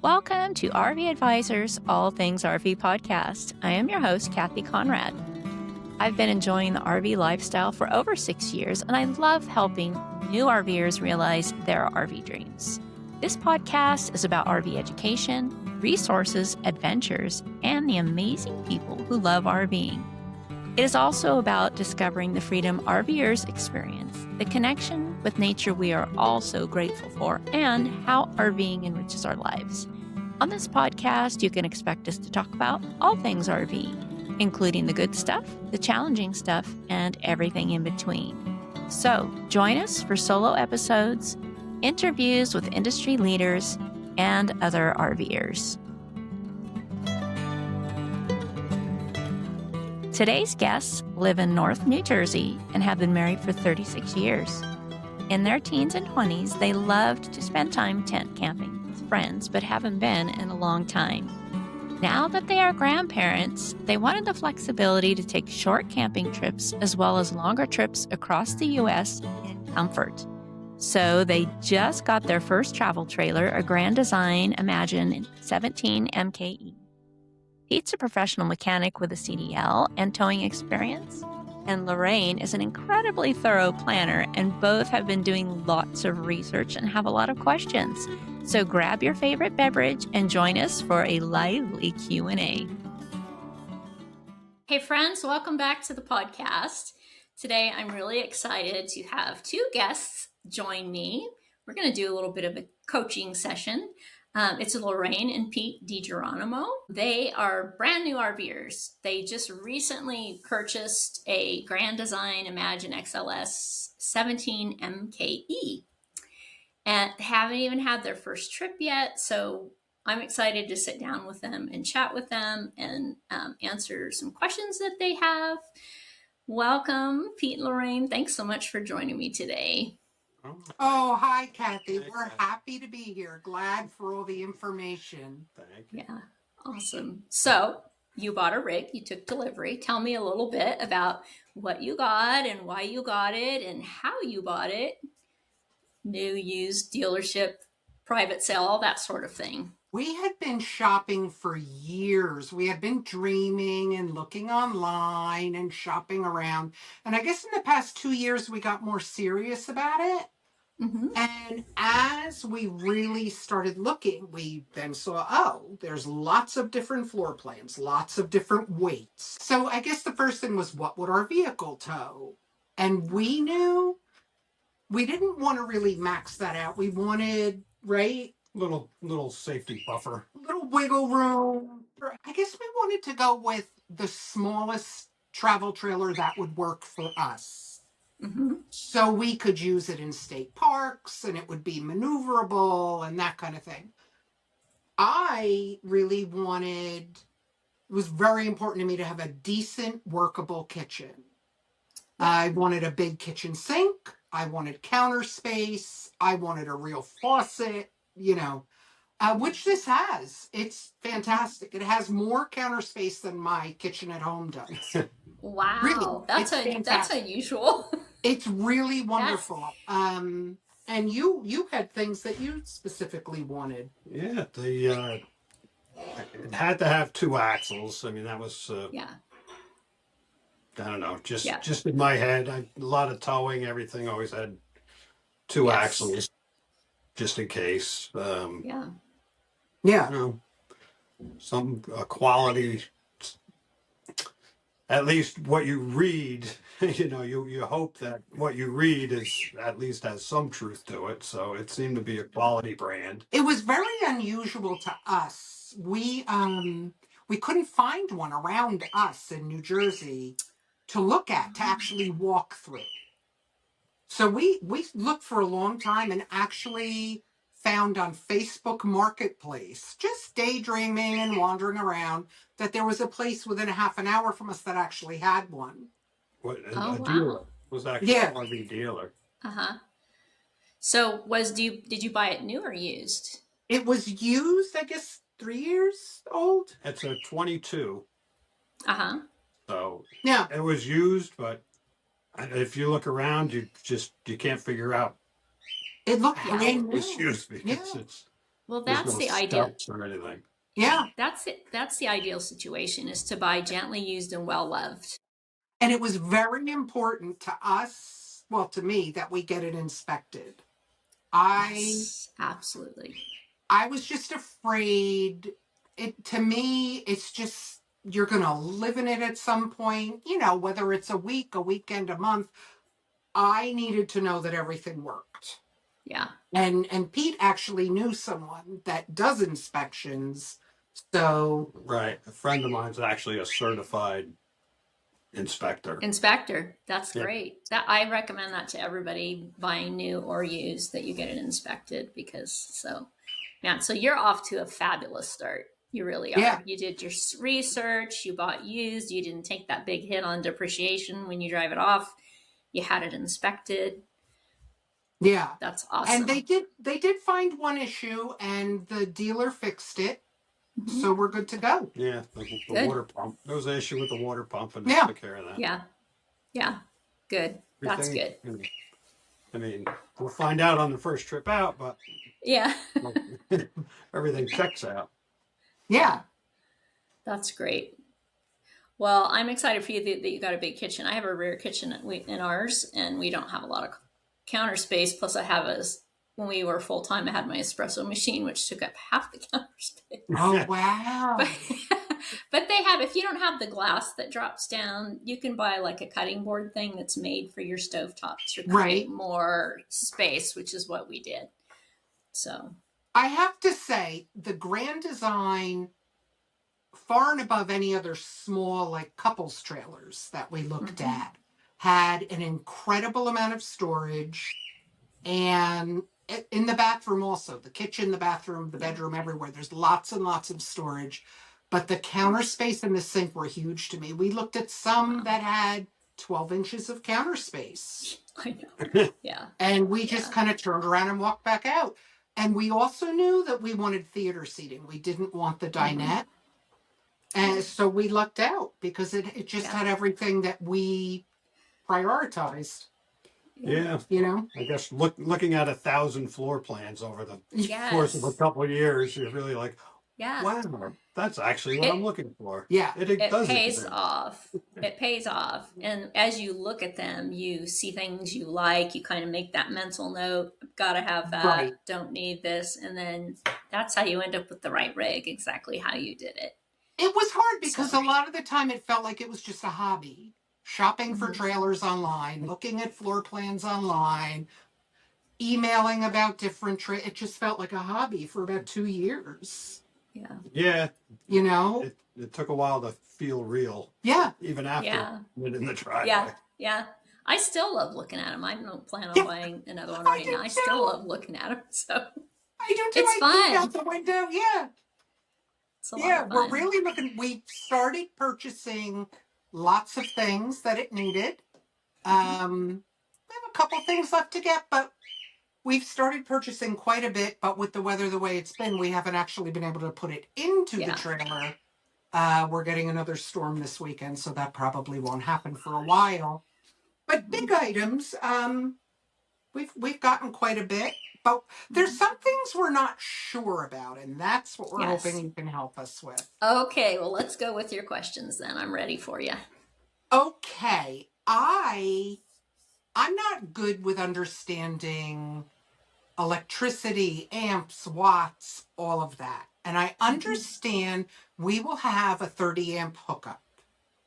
Welcome to RV Advisors All Things RV podcast. I am your host, Kathy Conrad. I've been enjoying the RV lifestyle for over 6 years, and I love helping new RVers realize their RV dreams. This podcast is about RV education, resources, adventures, and the amazing people who love RVing. It is also about discovering the freedom RVers experience, the connection with nature we are all so grateful for, and how RVing enriches our lives. On this podcast, you can expect us to talk about all things RV, including the good stuff, the challenging stuff, and everything in between. So join us for solo episodes, interviews with industry leaders, and other RVers. Today's guests live in North New Jersey and have been married for 36 years. In their teens and 20s, they loved to spend time tent camping with friends, but haven't been in a long time. Now that they are grandparents, they wanted the flexibility to take short camping trips as well as longer trips across the U.S. in comfort. So they just got their first travel trailer, a Grand Design Imagine 17 MKE. Pete's a professional mechanic with a CDL and towing experience, and Lorraine is an incredibly thorough planner, and both have been doing lots of research and have a lot of questions. So grab your favorite beverage and join us for a lively Q&A. Hey friends, welcome back to the podcast. Today I'm really excited to have two guests join me. We're going to do a little bit of a coaching session. It's Lorraine and Pete DiGeronimo. They are brand new RVers. They just recently purchased a Grand Design Imagine XLS 17 MKE and haven't even had their first trip yet. So I'm excited to sit down with them and chat with them and answer some questions that they have. Welcome, Pete and Lorraine. Thanks so much for joining me today. Oh, hi, Kathy. We're happy to be here. Glad for all the information. Thank you. Yeah, awesome. So you bought a rig, you took delivery. Tell me a little bit about what you got and why you got it and how you bought it. New, used, dealership, private sale, all that sort of thing. We had been shopping for years. We had been dreaming and looking online and shopping around. And I guess in the past 2 years, we got more serious about it. Mm-hmm. And as we really started looking, we then saw, oh, there's lots of different floor plans, lots of different weights. So I guess the first thing was, what would our vehicle tow? And we knew we didn't want to really max that out. We wanted, right? Little safety buffer. Little wiggle room. I guess we wanted to go with the smallest travel trailer that would work for us. Mm-hmm. So we could use it in state parks and it would be maneuverable and that kind of thing. I really it was very important to me to have a decent workable kitchen. I wanted a big kitchen sink. I wanted counter space. I wanted a real faucet, which this has. It's fantastic. It has more counter space than my kitchen at home does. Wow, Really, that's unusual. It's really wonderful. Yes. And you had things that you specifically wanted. Yeah, it had to have two axles. I mean, that was yeah. I don't know, just in my head. A lot of towing, everything always had two axles, just in case. Some quality. At least what you read, you hope that what you read is at least has some truth to it. So it seemed to be a quality brand. It was very unusual to us. We couldn't find one around us in New Jersey to look at, to actually walk through. So we looked for a long time and actually found on Facebook Marketplace, just daydreaming and wandering around, that there was a place within a half an hour from us that actually had one. What, a dealer was actually an RV dealer. Uh-huh. So did you buy it new or used? It was used, I guess, 3 years old. It's a 22. Uh-huh. So yeah, it was used, but if you look around, you can't figure out it looked how it was used because Well, There's that's no the ideal. steps or anything. Yeah. That's it. That's the ideal situation, is to buy gently used and well loved. And it was very important to us, well, to me, that we get it inspected. Yes, absolutely. I was just afraid. To me, it's just, you're going to live in it at some point, whether it's a week, a weekend, a month. I needed to know that everything worked. Yeah. And Pete actually knew someone that does inspections. So Right. A friend of mine's actually a certified inspector. That's great. That I recommend that to everybody buying new or used, that you get it inspected, because so you're off to a fabulous start. You really are. yeah, You did your research, you bought used, you didn't take that big hit on depreciation when you drive it off. You had it inspected. yeah. That's awesome. And they did find one issue, and the dealer fixed it. Mm-hmm. So we're good to go. Yeah, the water pump. There was an issue with the water pump, and they Yeah. took care of that. Yeah. Good. That's good. I mean, we'll find out on the first trip out, but Yeah. everything checks out. Yeah. That's great. Well, I'm excited for you that you got a big kitchen. I have a rear kitchen in ours, and we don't have a lot of counter space. Plus, when we were full time, I had my espresso machine, which took up half the counter space. Oh, wow. But they have, if you don't have the glass that drops down, you can buy like a cutting board thing that's made for your stovetop to create more space, which is what we did. So I have to say, the Grand Design, far and above any other small, like, couples trailers that we looked at, had an incredible amount of storage. And in the bathroom also, the kitchen, the bathroom, the bedroom, everywhere, there's lots and lots of storage. But the counter space and the sink were huge to me. We looked at some that had 12 inches of counter space. I know. Yeah. And we just kind of turned around and walked back out. And we also knew that we wanted theater seating. We didn't want the dinette. And so we lucked out, because it just had everything that we prioritized. Yeah. I guess looking at 1,000 floor plans over the course of a couple of years, you're really like, wow, that's actually what I'm looking for. Yeah. It pays off. It pays off. And as you look at them, you see things you like. You kind of make that mental note. Gotta have that. Right. Don't need this. And then that's how you end up with the right rig, exactly how you did it. It was hard because a lot of the time it felt like it was just a hobby. Shopping for trailers online, looking at floor plans online, emailing about different it just felt like a hobby for about 2 years. Yeah. It took a while to feel real. Yeah. Even after in the driveway. Yeah. I still love looking at them. I don't plan on buying another one right now. I still love looking at them. So I do too. It's fun. Out the window. Yeah. It's a lot of fun. We're really looking. We started purchasing lots of things that it needed. We have a couple things left to get, but we've started purchasing quite a bit. But with the weather the way it's been, we haven't actually been able to put it into the trailer. We're getting another storm this weekend, so that probably won't happen for a while. But big items, we've gotten quite a bit. But there's some things we're not sure about, and that's what we're hoping you can help us with. Okay, well, let's go with your questions then. I'm ready for you. Okay. I'm not good with understanding electricity, amps, watts, all of that. And I understand we will have a 30 amp hookup.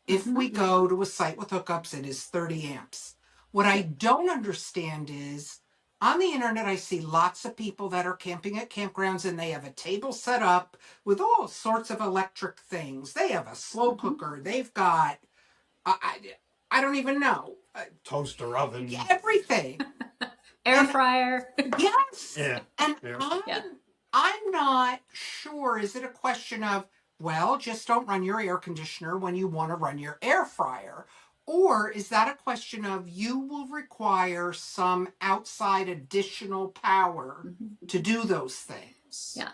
If we go to a site with hookups, it is 30 amps. What I don't understand is, on the internet, I see lots of people that are camping at campgrounds, and they have a table set up with all sorts of electric things. They have a slow cooker. They've got, I don't even know. Toaster oven. Everything. Air fryer. Yes. Yeah. And I'm not sure. Is it a question of, well, just don't run your air conditioner when you want to run your air fryer? Or is that a question of, you will require some outside additional power to do those things? Yeah.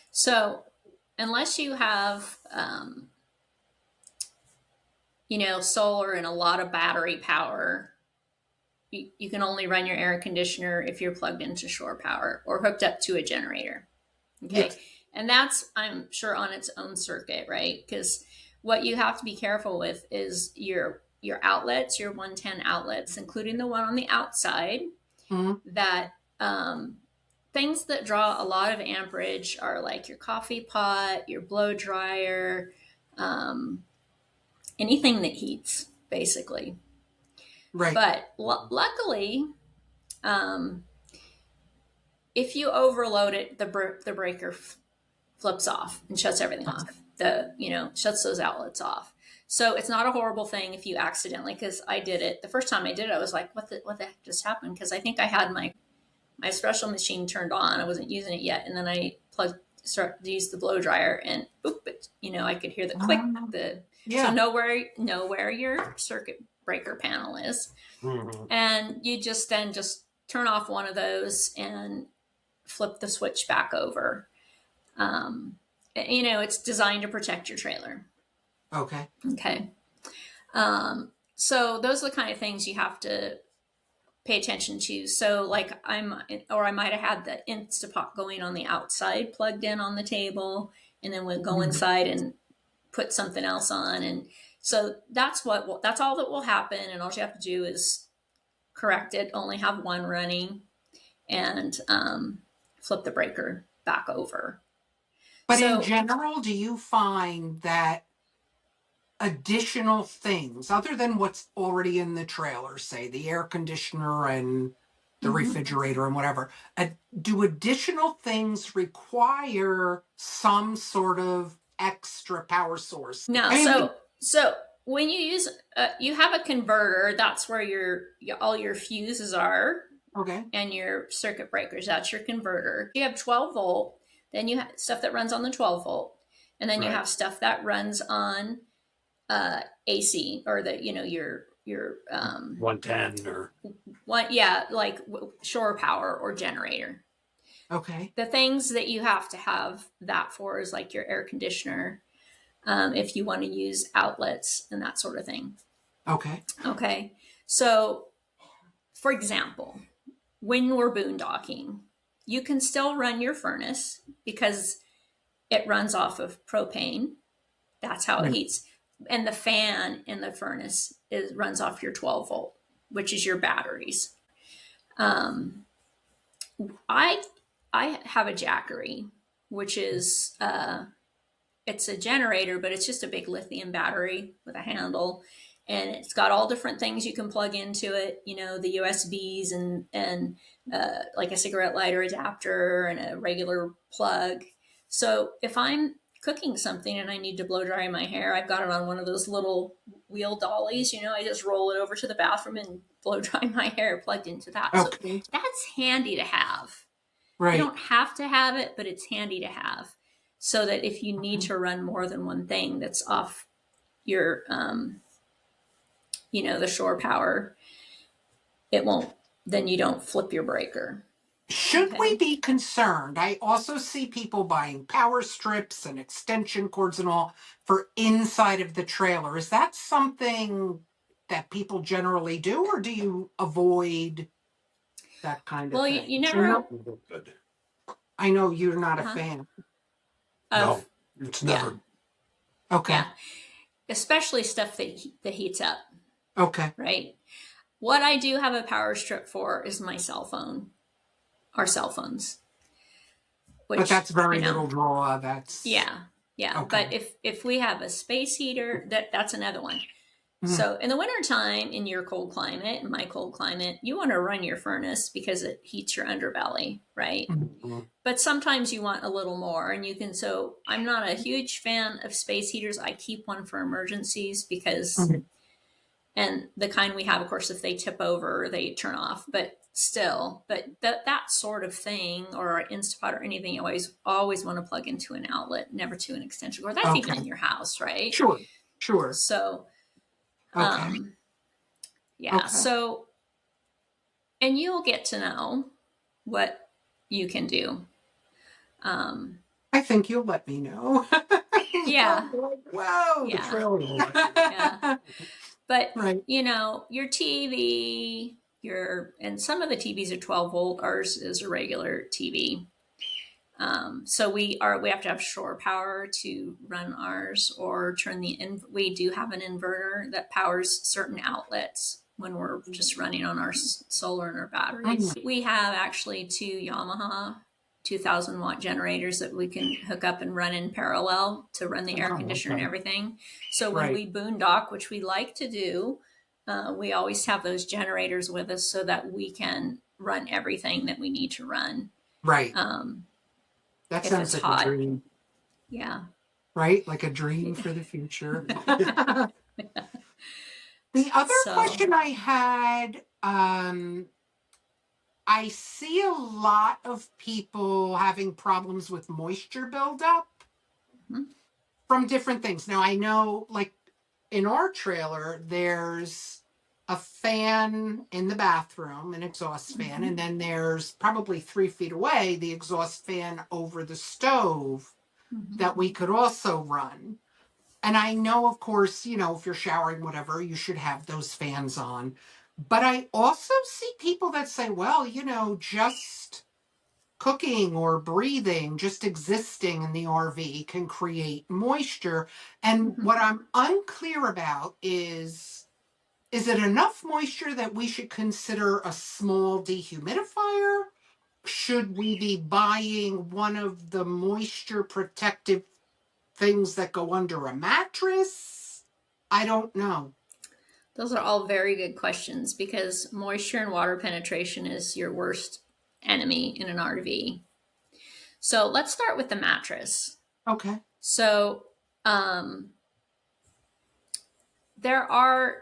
So unless you have, solar and a lot of battery power, you can only run your air conditioner if you're plugged into shore power or hooked up to a generator. Okay. Yes. And that's, I'm sure, on its own circuit, right? Because what you have to be careful with is your outlets, your 110 outlets, including the one on the outside, that things that draw a lot of amperage are like your coffee pot, your blow dryer, anything that heats, basically. Right. But luckily, if you overload it, the breaker flips off and shuts everything off. Shuts those outlets off. So it's not a horrible thing if you accidentally, because I did it the first time I did it. I was like, what the heck just happened? Because I think I had my espresso machine turned on. I wasn't using it yet, and then I start to use the blow dryer, and boop, I could hear the click. So know where your circuit breaker panel is, and you just turn off one of those and flip the switch back over. It's designed to protect your trailer. Okay. So those are the kind of things you have to pay attention to. So like I might have had the Instapot going on the outside, plugged in on the table, and then we'll go inside and put something else on. And so that's all that will happen. And all you have to do is correct it, only have one running, and flip the breaker back over. But in general, do you find that additional things, other than what's already in the trailer, say the air conditioner and the refrigerator and whatever, do additional things require some sort of extra power source? No. So when you use, you have a converter, that's where all your fuses are. Okay. And your circuit breakers, that's your converter. You have 12 volt, then you have stuff that runs on the 12 volt, and then you have stuff that runs on AC, or your 110 or like shore power or generator. Okay. The things that you have to have that for is like your air conditioner, if you want to use outlets and that sort of thing. Okay. So, for example, when we're boondocking, you can still run your furnace because it runs off of propane. That's how it heats. And the fan in the furnace runs off your 12 volt, which is your batteries. I have a Jackery, which is it's a generator, but it's just a big lithium battery with a handle, and it's got all different things you can plug into it. The USBs and like a cigarette lighter adapter and a regular plug. So if I'm cooking something and I need to blow dry my hair, I've got it on one of those little wheel dollies. I just roll it over to the bathroom and blow dry my hair plugged into that. Okay. So that's handy to have. Right. You don't have to have it, but it's handy to have, so that if you need to run more than one thing that's off your, the shore power, then you don't flip your breaker. Should we be concerned? I also see people buying power strips and extension cords and all for inside of the trailer. Is that something that people generally do, or do you avoid that kind of thing? Well, you never. I know you're not a fan. No, it's never. Yeah. Okay. Yeah. Especially stuff that heats up. Okay. Right. What I do have a power strip for is my cell phone. Our cell phones. But that's very little draw. Yeah. Okay. But if we have a space heater, that's another one. So in the wintertime, in your cold climate, in my cold climate, you want to run your furnace because it heats your underbelly, right? But sometimes you want a little more, and so I'm not a huge fan of space heaters. I keep one for emergencies because, and the kind we have, of course, if they tip over, they turn off, but that sort of thing, or an Instapot or anything, you always want to plug into an outlet, never to an extension cord. That's even in your house, right? Sure. So, okay. So, and you'll get to know what you can do. I think you'll let me know. Yeah. Whoa. Yeah. The trailer. But, right. Your TV, and some of the TVs are 12 volt. Ours is a regular TV. So we have to have shore power to run ours, or we do have an inverter that powers certain outlets when we're just running on our solar and our batteries. We have actually 2 Yamaha 2000-watt generators that we can hook up and run in parallel to run the air conditioner and everything. So when we boondock, which we like to do, we always have those generators with us so that we can run everything that we need to run. Right. That sounds like hot. A dream. Yeah. Right? Like a dream for the future. The other question I had, I see a lot of people having problems with moisture buildup from different things. Now, I know, like, in our trailer, there's a fan in the bathroom, an exhaust fan, and then there's probably 3 feet away the exhaust fan over the stove that we could also run. And I know, of course, you know, if you're showering, whatever, you should have those fans on. But I also see people that say, well, you know, just cooking or breathing, just existing in the RV can create moisture. And what I'm unclear about is it enough moisture that we should consider a small dehumidifier? Should we be buying one of the moisture protective things that go under a mattress? I don't know. Those are all very good questions, because moisture and water penetration is your worst enemy in an RV. So let's start with the mattress. Okay. So there are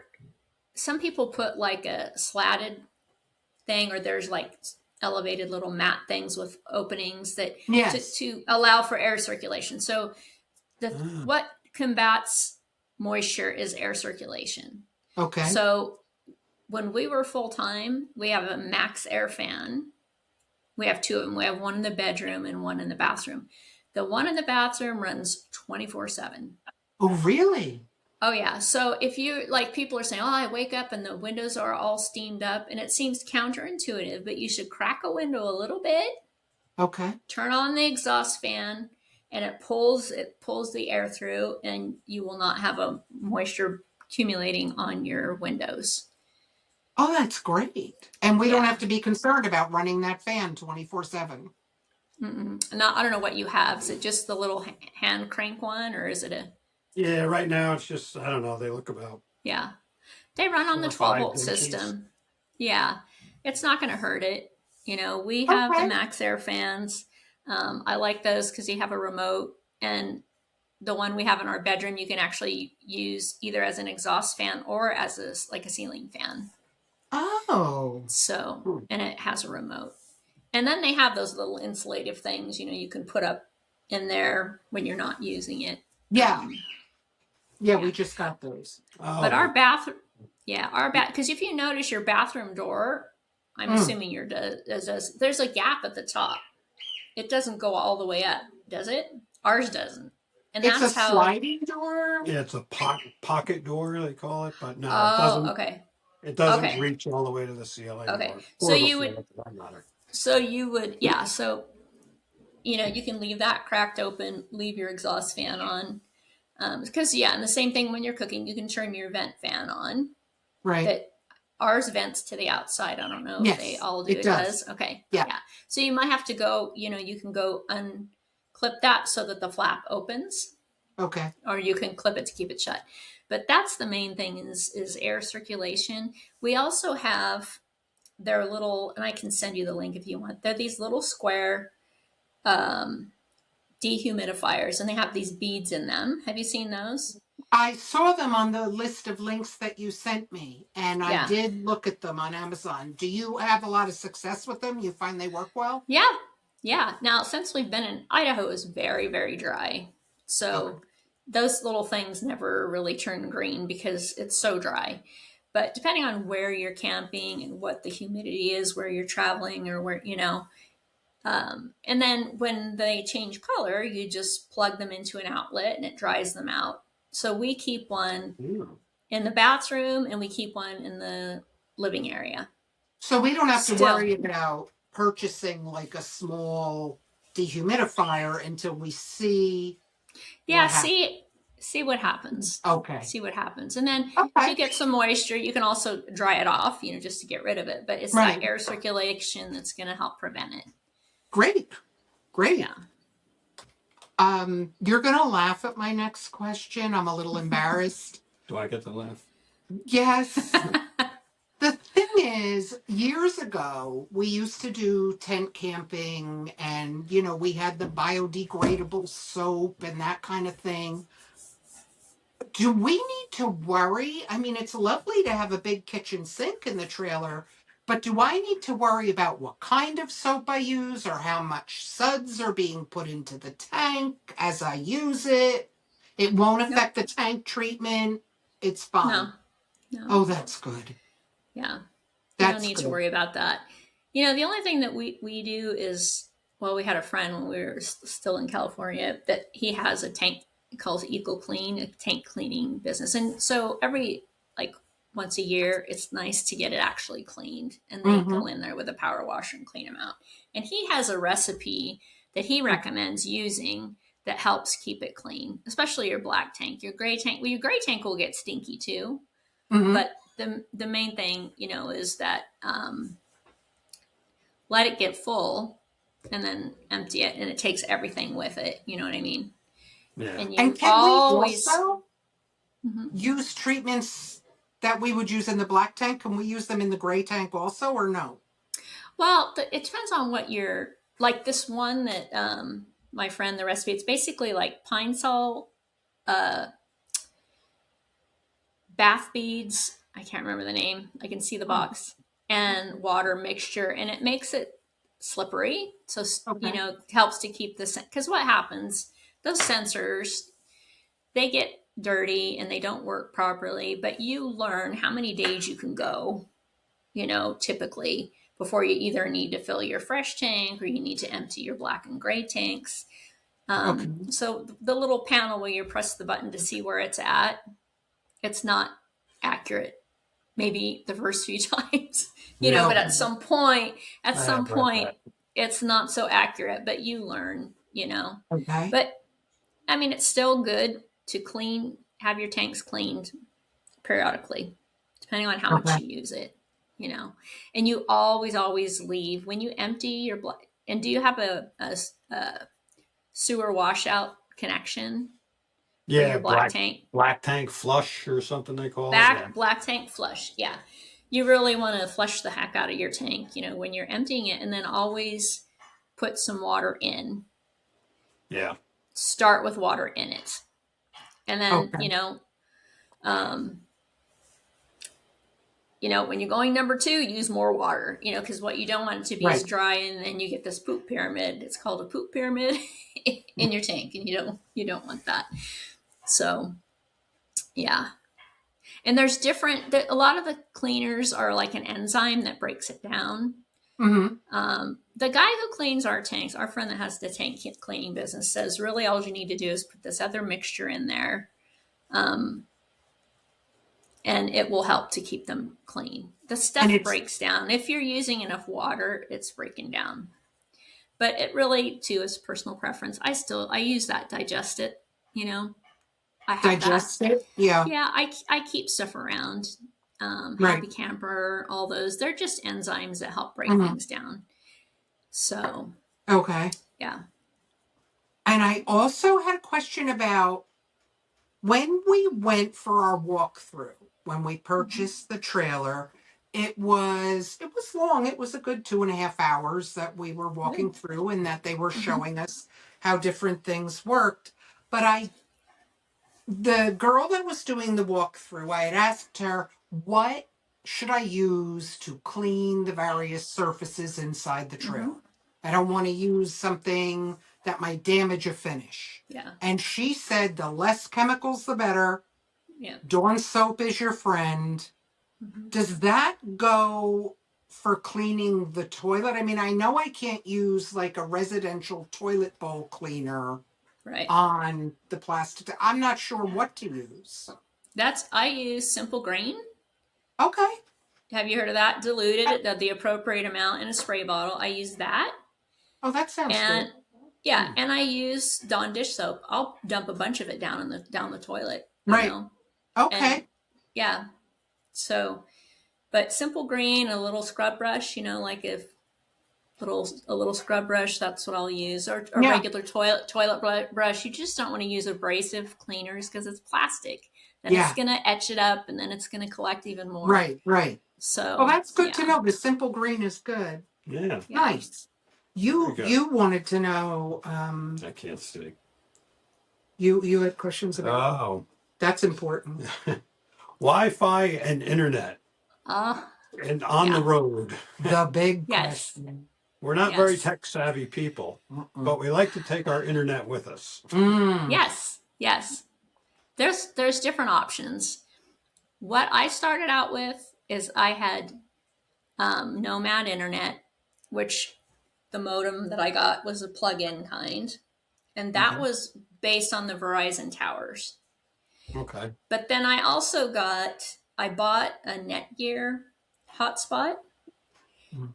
some people put like a slatted thing, or there's like elevated little mat things with openings that to allow for air circulation. So what combats moisture is air circulation. Okay. So when we were full-time, we have a max air fan. We have 2 of them. We have one in the bedroom and one in the bathroom. The one in the bathroom runs 24/7. Oh, really? Oh, yeah. So if you, like, people are saying, oh, I wake up and the windows are all steamed up, and it seems counterintuitive, but you should crack a window a little bit. Okay. Turn on the exhaust fan, and it pulls the air through, and you will not have a moisture accumulating on your windows. Oh, that's great. And we don't have to be concerned about running that fan 24/7. No, I don't know what you have. Is it just the little hand crank one, or is it a... Yeah, right now it's just, I don't know, they look about... Yeah. They run on the 12-volt system. Yeah. It's not going to hurt it. You know, we have the max air fans. I like those because you have a remote, and the one we have in our bedroom, you can actually use either as an exhaust fan or as a ceiling fan. Oh. So, and it has a remote. And then they have those little insulative things, you know, you can put up in there when you're not using it. Yeah. We just got those. Oh. But our bathroom, because if you notice your bathroom door, I'm assuming there's a gap at the top. It doesn't go all the way up, does it? Ours doesn't. And it's a sliding door? Yeah, it's a pocket door, they call it, but no, it doesn't. Okay. It doesn't reach all the way to the ceiling. Okay. So you would, so, you know, you can leave that cracked open, leave your exhaust fan on. Because, and the same thing when you're cooking, you can turn your vent fan on. Right. That ours vents to the outside. I don't know if they all do. It does. Okay. Yeah. So you might have to go, you know, you can go unclip that so that the flap opens. Okay. Or you can clip it to keep it shut. But that's the main thing is air circulation. We also have their little, and I can send you the link if you want. They're these little square dehumidifiers, and they have these beads in them. Have you seen those? I saw them on the list of links that you sent me, and I did look at them on Amazon. Do you have a lot of success with them? You find they work well? Yeah. Now, since we've been in Idaho, is very, very dry. So those little things never really turn green because it's so dry. But depending on where you're camping and what the humidity is, where you're traveling, or where, you know, and then when they change color, you just plug them into an outlet and it dries them out. So we keep one in the bathroom and we keep one in the living area. So we don't have to worry about purchasing like a small dehumidifier until we see Yeah, what happens. see what happens. Okay. See what happens. And then Okay. if you get some moisture, you can also dry it off, just to get rid of it. But it's Right. that air circulation that's going to help prevent it. Great. Yeah. You're going to laugh at my next question. I'm a little embarrassed. Do I get to laugh? Yes. The thing is, years ago, we used to do tent camping and, we had the biodegradable soap and that kind of thing. Do we need to worry? I mean, it's lovely to have a big kitchen sink in the trailer, but do I need to worry about what kind of soap I use or how much suds are being put into the tank as I use it? It won't affect the tank treatment. It's fine. No. Oh, that's good. Yeah. That's you don't need good. to worry about that. The only thing that we do is, we had a friend when we were still in California that he has a tank called Eco Clean, a tank cleaning business. And so once a year, it's nice to get it actually cleaned. And they go in there with a power washer and clean them out. And he has a recipe that he recommends using that helps keep it clean, especially your black tank. Your gray tank, your gray tank will get stinky too. But the main thing, is that let it get full and then empty it, and it takes everything with it. You know what I mean? Yeah. And can we also use treatments that we would use in the black tank? Can we use them in the gray tank also, or no? Well, it depends on what you're like. This one that my friend, the recipe, it's basically like pine sol, bath beads. I can't remember the name. I can see the box, and water mixture, and it makes it slippery. So, helps to keep this, because what happens, those sensors, they get dirty and they don't work properly, but you learn how many days you can go, typically before you either need to fill your fresh tank or you need to empty your black and gray tanks. So the little panel where you press the button to see where it's at, it's not accurate. Maybe the first few times, but at some point, it's not so accurate, but you learn, Okay. But I mean, it's still good to have your tanks cleaned periodically, depending on how much you use it, and you always leave when you empty your black. And do you have a sewer washout connection? Yeah, black tank. Black tank flush or something they call it. Black tank flush. Yeah. You really want to flush the heck out of your tank, when you're emptying it, and then always put some water in. Yeah. Start with water in it. And then, when you're going number 2, use more water, because what you don't want it to be is dry, and then you get this poop pyramid. It's called a poop pyramid in your tank, and you don't want that. So, yeah. And there's a lot of the cleaners are like an enzyme that breaks it down. The guy who cleans our tanks, our friend that has the tank cleaning business, says really all you need to do is put this other mixture in there. And it will help to keep them clean. The stuff breaks down. If you're using enough water, it's breaking down. But it really, too, is personal preference. I use that Digest It, I have Digest It? Yeah. Yeah, I keep stuff around. Happy Camper, all those. They're just enzymes that help break things down. So. Okay. Yeah. And I also had a question about when we went for our walkthrough, when we purchased the trailer, it was long. It was a good 2.5 hours that we were walking through, and that they were showing us how different things worked. But the girl that was doing the walkthrough, I had asked her, what should I use to clean the various surfaces inside the trailer? I don't want to use something that might damage a finish. Yeah. And she said the less chemicals, the better. Yeah. Dawn soap is your friend. Does that go for cleaning the toilet? I mean, I know I can't use like a residential toilet bowl cleaner on the plastic. I'm not sure what to use. I use Simple Grain. Okay. Have you heard of that? Diluted the appropriate amount in a spray bottle. I use that. Oh, that sounds good. Yeah, and I use Dawn dish soap. I'll dump a bunch of it down the toilet. Right. Okay. And, yeah. So, but simple green, a little scrub brush. Like if a little scrub brush, that's what I'll use, or a regular toilet brush. You just don't want to use abrasive cleaners because it's plastic. Then it's gonna etch it up, and then it's gonna collect even more. Right. So, well, that's good to know. The simple green is good. Yeah. Nice. You wanted to know. I can't see. You had questions about. Oh, that's important. Wi-Fi and internet. And on the road. The big question. We're not very tech savvy people, but we like to take our internet with us. Yes. There's different options. What I started out with is I had Nomad internet, which the modem that I got was a plug-in kind, and that was based on the Verizon towers. Okay. But then I also I bought a Netgear hotspot,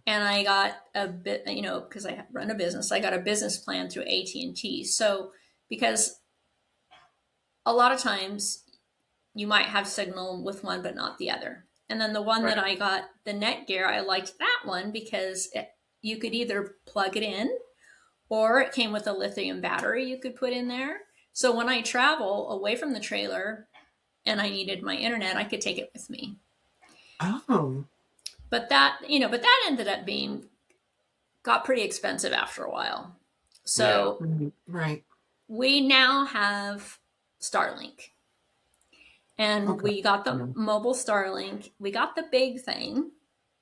and I got a bit, because I run a business, I got a business plan through AT&T. So because a lot of times you might have signal with one but not the other. And then the one that I got, the Netgear, I liked that one because you could either plug it in, or it came with a lithium battery you could put in there. So when I travel away from the trailer and I needed my internet, I could take it with me. Oh. But that ended up got pretty expensive after a while. So we now have Starlink. And we got the mobile Starlink. We got the big thing.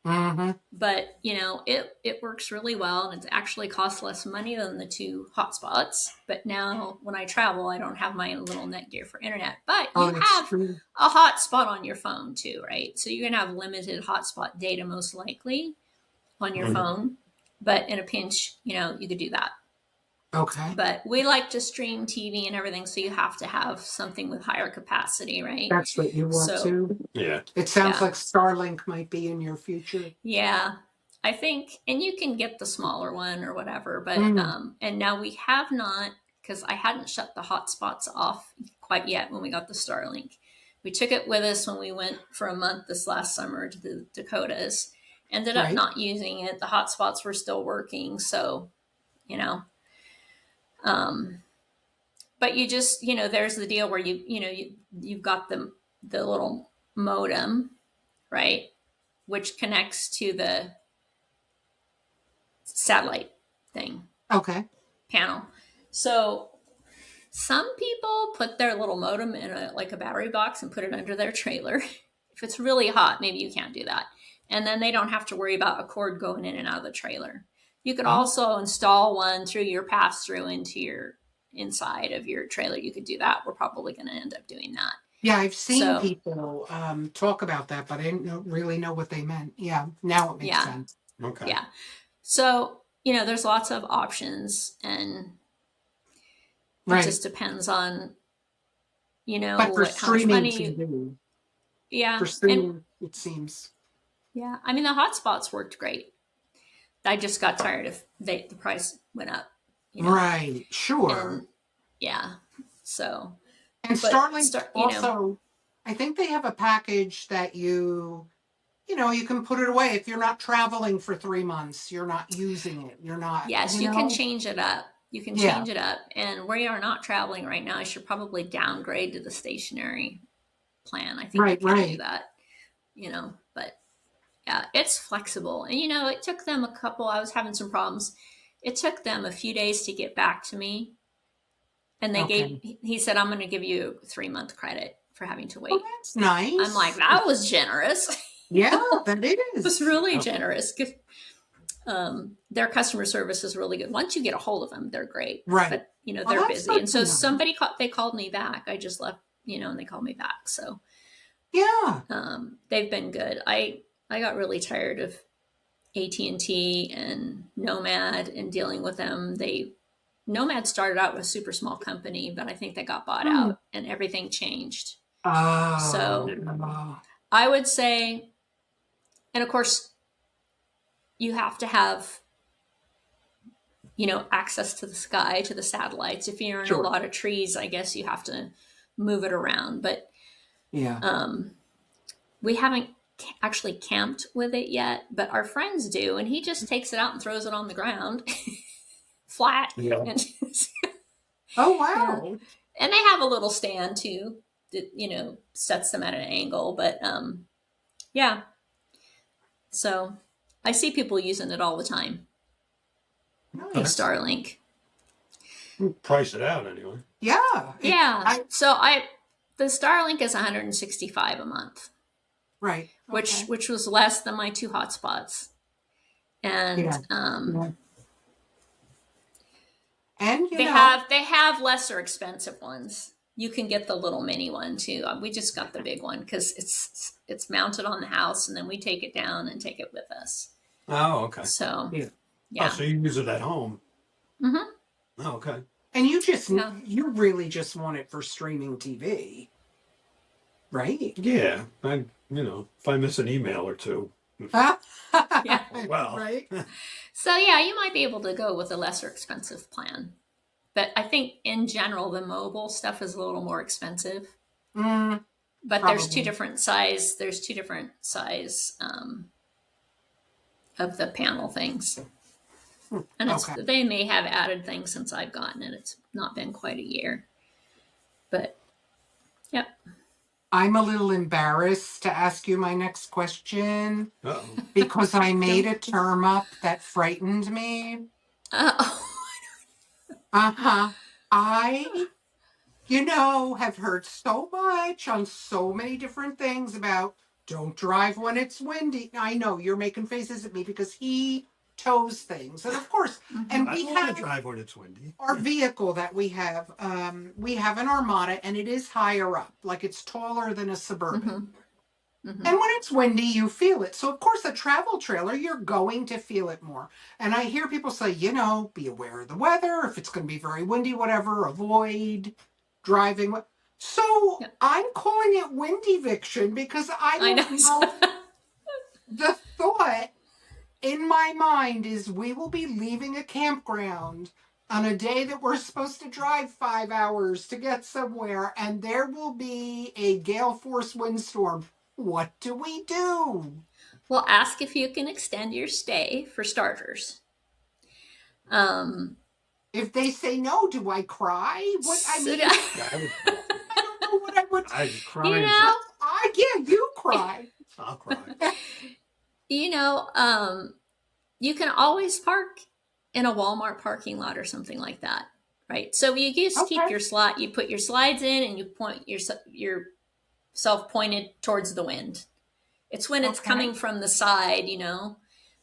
But, it works really well, and it actually costs less money than the two hotspots. But now when I travel, I don't have my little Netgear for internet. But you have a hotspot on your phone too, right? So you're going to have limited hotspot data most likely on your phone. But in a pinch, you could do that. Okay. But we like to stream TV and everything, so you have to have something with higher capacity, right? That's what you want to. Yeah. It sounds like Starlink might be in your future. Yeah, I think, and you can get the smaller one or whatever, but and now we have not, because I hadn't shut the hotspots off quite yet when we got the Starlink. We took it with us when we went for a month this last summer to the Dakotas. Ended up not using it. The hotspots were still working, so but you just, there's the deal where you've got the little modem, right? Which connects to the satellite thing. Okay. Panel. So some people put their little modem in a battery box and put it under their trailer. If it's really hot, maybe you can't do that. And then they don't have to worry about a cord going in and out of the trailer. You could also install one through your pass-through into your inside of your trailer. You could do that. We're probably going to end up doing that. Yeah, I've seen people talk about that, but I didn't really know what they meant. Yeah, now it makes sense. Okay. Yeah. So, there's lots of options, and it just depends on, but for streaming TV. Yeah. For streaming, it seems. Yeah. I mean, the hotspots worked great. I just got tired of the price went up. Right. Sure. And, yeah. So. And Starlink also, I think they have a package that you can put it away if you're not traveling for 3 months. You're not using it. You're not. Yes, you can change it up. You can change it up. And where you are not traveling right now, you should probably downgrade to the stationary plan. I think you can do that. But yeah, it's flexible. And it took them I was having some problems. It took them a few days to get back to me. And he said, I'm going to give you a 3-month credit for having to wait. Oh, that's nice. I'm like, that was generous. Yeah, that is. It was really generous. Their customer service is really good. Once you get a hold of them, they're great. Right. But, they're busy. And so they called me back. I just left, and they called me back. So, yeah. They've been good. I got really tired of AT&T and Nomad and dealing with them. Nomad started out with a super small company, but I think they got bought out and everything changed. So I would say, and of course, you have to have, access to the sky, to the satellites. If you're in Sure. a lot of trees, I guess you have to move it around. But we haven't actually camped with it yet, but our friends do, and he just takes it out and throws it on the ground flat. Yeah. Oh, wow. Yeah. And they have a little stand too that, sets them at an angle. But yeah. So I see people using it all the time. Nice. Starlink. Price it out anyway. Yeah. The Starlink is $165 a month. Right. Okay. Which was less than my 2 hotspots. And and they have lesser expensive ones. You can get the little mini one too. We just got the big one because it's mounted on the house, and then we take it down and take it with us. Oh, okay. So yeah. Oh, so you use it at home. Mm-hmm. Oh, okay. And you really just want it for streaming TV, right? Yeah. If I miss an email or two. Yeah. Well. Right. So yeah, you might be able to go with a lesser expensive plan. But I think in general, the mobile stuff is a little more expensive. But Probably. There's two different size of the panel things. And they may have added things since I've gotten it. It's not been quite a year. But, yep. I'm a little embarrassed to ask you my next question. Uh-oh. Because I made a term up that frightened me. I, have heard so much on so many different things about don't drive when it's windy. I know you're making faces at me because he tows things. And of course, and we have to drive when it's windy. Our vehicle that we have an Armada, and it is higher up, like it's taller than a Suburban. And when it's windy, you feel it. So, of course, a travel trailer, you're going to feel it more. And I hear people say, be aware of the weather. If it's going to be very windy, whatever, avoid driving. So I'm calling it wind eviction because I don't know. The thought in my mind is we will be leaving a campground on a day that we're supposed to drive 5 hours to get somewhere, and there will be a gale force windstorm. What do we do? Well, ask if you can extend your stay, for starters. If they say no, do I cry? What I mean, I don't know what I would. I'd cry. You cry. I'll cry. You can always park in a Walmart parking lot or something like that, right? So you just keep your slide. You put your slides in, and you point yourself pointed towards the wind. It's when it's coming from the side,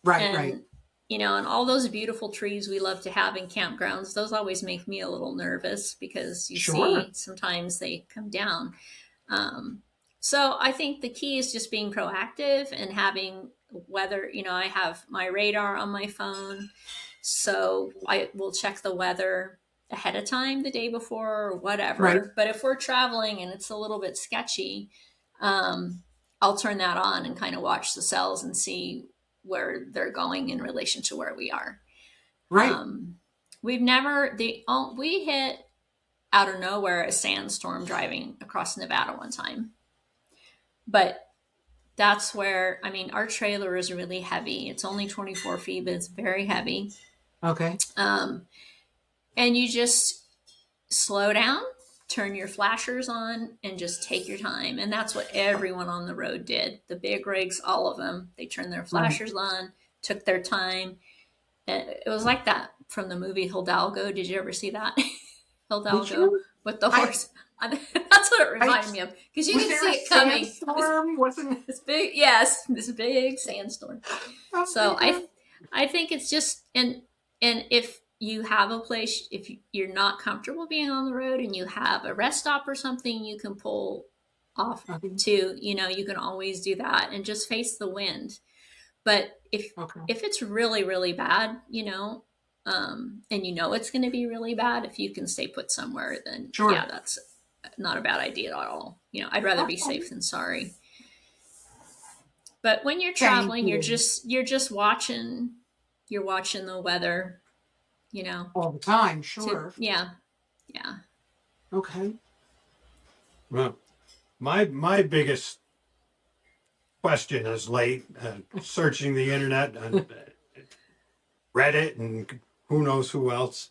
Right. And all those beautiful trees we love to have in campgrounds, those always make me a little nervous because you see sometimes they come down. So I think the key is just being proactive and having weather. I have my radar on my phone, so I will check the weather ahead of time the day before or whatever. Right. But if we're traveling and it's a little bit sketchy, I'll turn that on and kind of watch the cells and see where they're going in relation to where we are. Right. We hit out of nowhere a sandstorm driving across Nevada one time. But that's where, our trailer is really heavy. It's only 24 feet, but it's very heavy. Okay. And you just slow down, turn your flashers on, and just take your time. And that's what everyone on the road did. The big rigs, all of them, they turned their flashers on, took their time. And it was like that from the movie Hidalgo. Did you ever see that? Hidalgo with the horse. That's what it reminded me of, because you can see it coming. Sandstorm? Wasn't this big? Yes, this big sandstorm. So I think it's just and if you have a place, if you're not comfortable being on the road and you have a rest stop or something, you can pull off to. You can always do that and just face the wind. But if it's really, really bad, and it's going to be really bad, if you can stay put somewhere, then that's not a bad idea at all. I'd rather be safe than sorry. But when you're traveling, you're just watching the weather, all the time. Sure. Yeah. Okay. Well, my biggest question is late searching the internet and Reddit and who knows who else.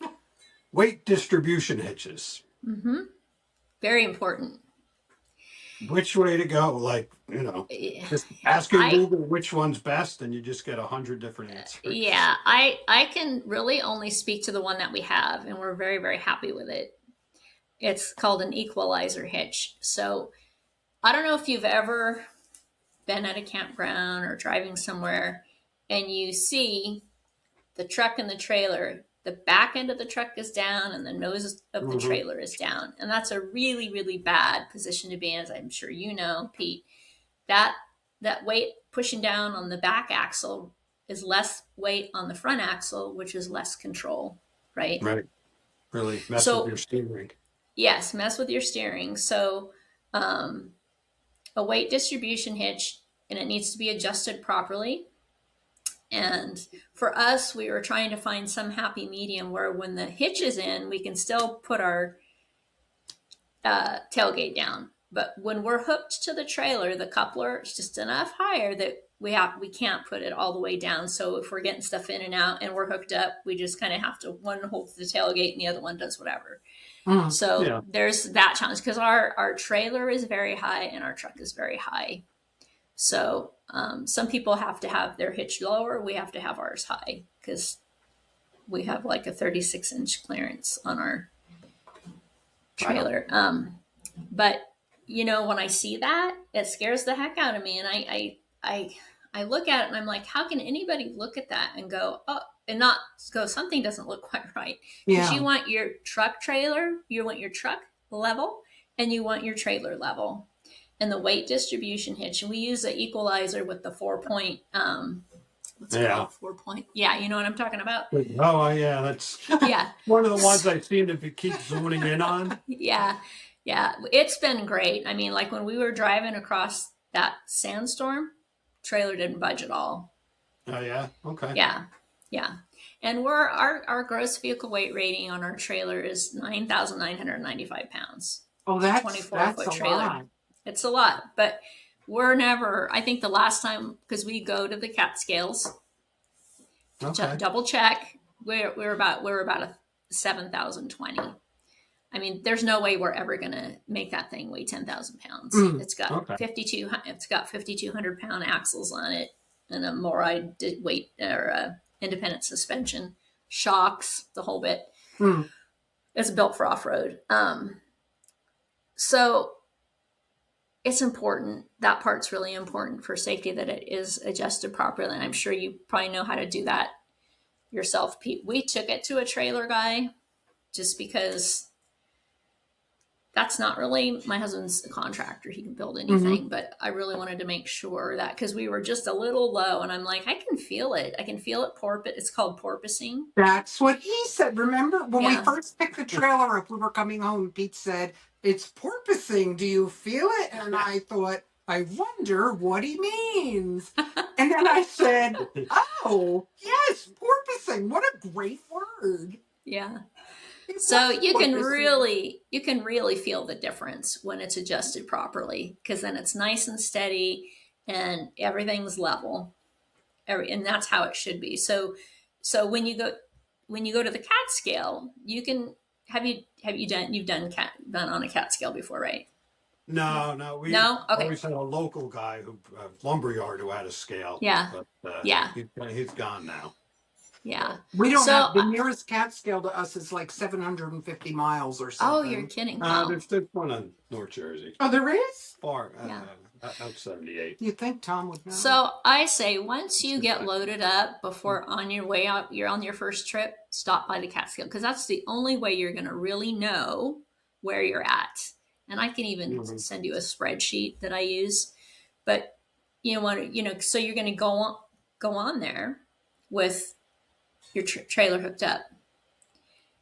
Weight distribution hitches. Mm-hmm. Very important. Which way to go? Like, just asking Google which one's best, and you just get 100 different answers. Yeah, I can really only speak to the one that we have, and we're very, very happy with it. It's called an equalizer hitch. So I don't know if you've ever been at a campground or driving somewhere and you see the truck and the trailer, the back end of the truck is down and the nose of the trailer is down. And that's a really, really bad position to be in, as I'm sure you know, Pete. That weight pushing down on the back axle is less weight on the front axle, which is less control, right? Right. Really mess with your steering. Yes, mess with your steering. So a weight distribution hitch, and it needs to be adjusted properly. And for us, we were trying to find some happy medium where when the hitch is in, we can still put our tailgate down. But when we're hooked to the trailer, the coupler is just enough higher that we can't put it all the way down. So if we're getting stuff in and out and we're hooked up, we just kind of have to, one holds the tailgate and the other one does whatever. So there's that challenge because our trailer is very high and our truck is very high. So some people have to have their hitch lower. We have to have ours high because we have like a 36-inch clearance on our trailer. But when I see that, it scares the heck out of me. And I look at it and I'm like, how can anybody look at that and go, oh, and not go, something doesn't look quite right. Because you want your truck trailer, you want your truck level, and you want your trailer level. And the weight distribution hitch, and we use the equalizer with the 4-point, what's it called? 4-point. Yeah, you know what I'm talking about? Oh, yeah, that's one of the ones I seem to keep zooming in on. Yeah, it's been great. I mean, like when we were driving across that sandstorm, trailer didn't budge at all. Oh, yeah? Okay. Yeah. And our gross vehicle weight rating on our trailer is 9,995 pounds. Oh, that's 24-foot trailer. Lot. It's a lot, but we're never, I think the last time, because we go to the Catskills, double check, we're about a 7,020. I mean, there's no way we're ever going to make that thing weigh 10,000 pounds. It's got 5,200 pound axles on it and a MORI weight or independent suspension, shocks, the whole bit. It's built for off-road. So it's important. That part's really important for safety, that it is adjusted properly. And I'm sure you probably know how to do that yourself, Pete. We took it to a trailer guy just because that's not really, my husband's a contractor. He can build anything, but I really wanted to make sure that, because we were just a little low and I'm like, I can feel it. It's called porpoising. That's what he said. Remember when we first picked the trailer up, we were coming home, Pete said, it's porpoising. Do you feel it? And I thought, I wonder what he means. And then I said, oh, yes, porpoising. What a great word. Yeah. So you can really feel the difference when it's adjusted properly, because then it's nice and steady and everything's level, and that's how it should be. So when you go to the cat scale, you can you've done on a cat scale before, right? No, we always had a local guy lumberyard who had a scale. Yeah, but he's gone now. Yeah. We don't have, the nearest cat scale to us is like 750 miles or something. Oh, you're kidding. There's one in North Jersey. Oh, there is? Far, out 78. You'd think Tom would know. So I say, once you get loaded up, before on your way out, you're on your first trip, stop by the cat scale, because that's the only way you're going to really know where you're at. And I can even send you a spreadsheet that I use. But so you're going to go on there with your trailer hooked up,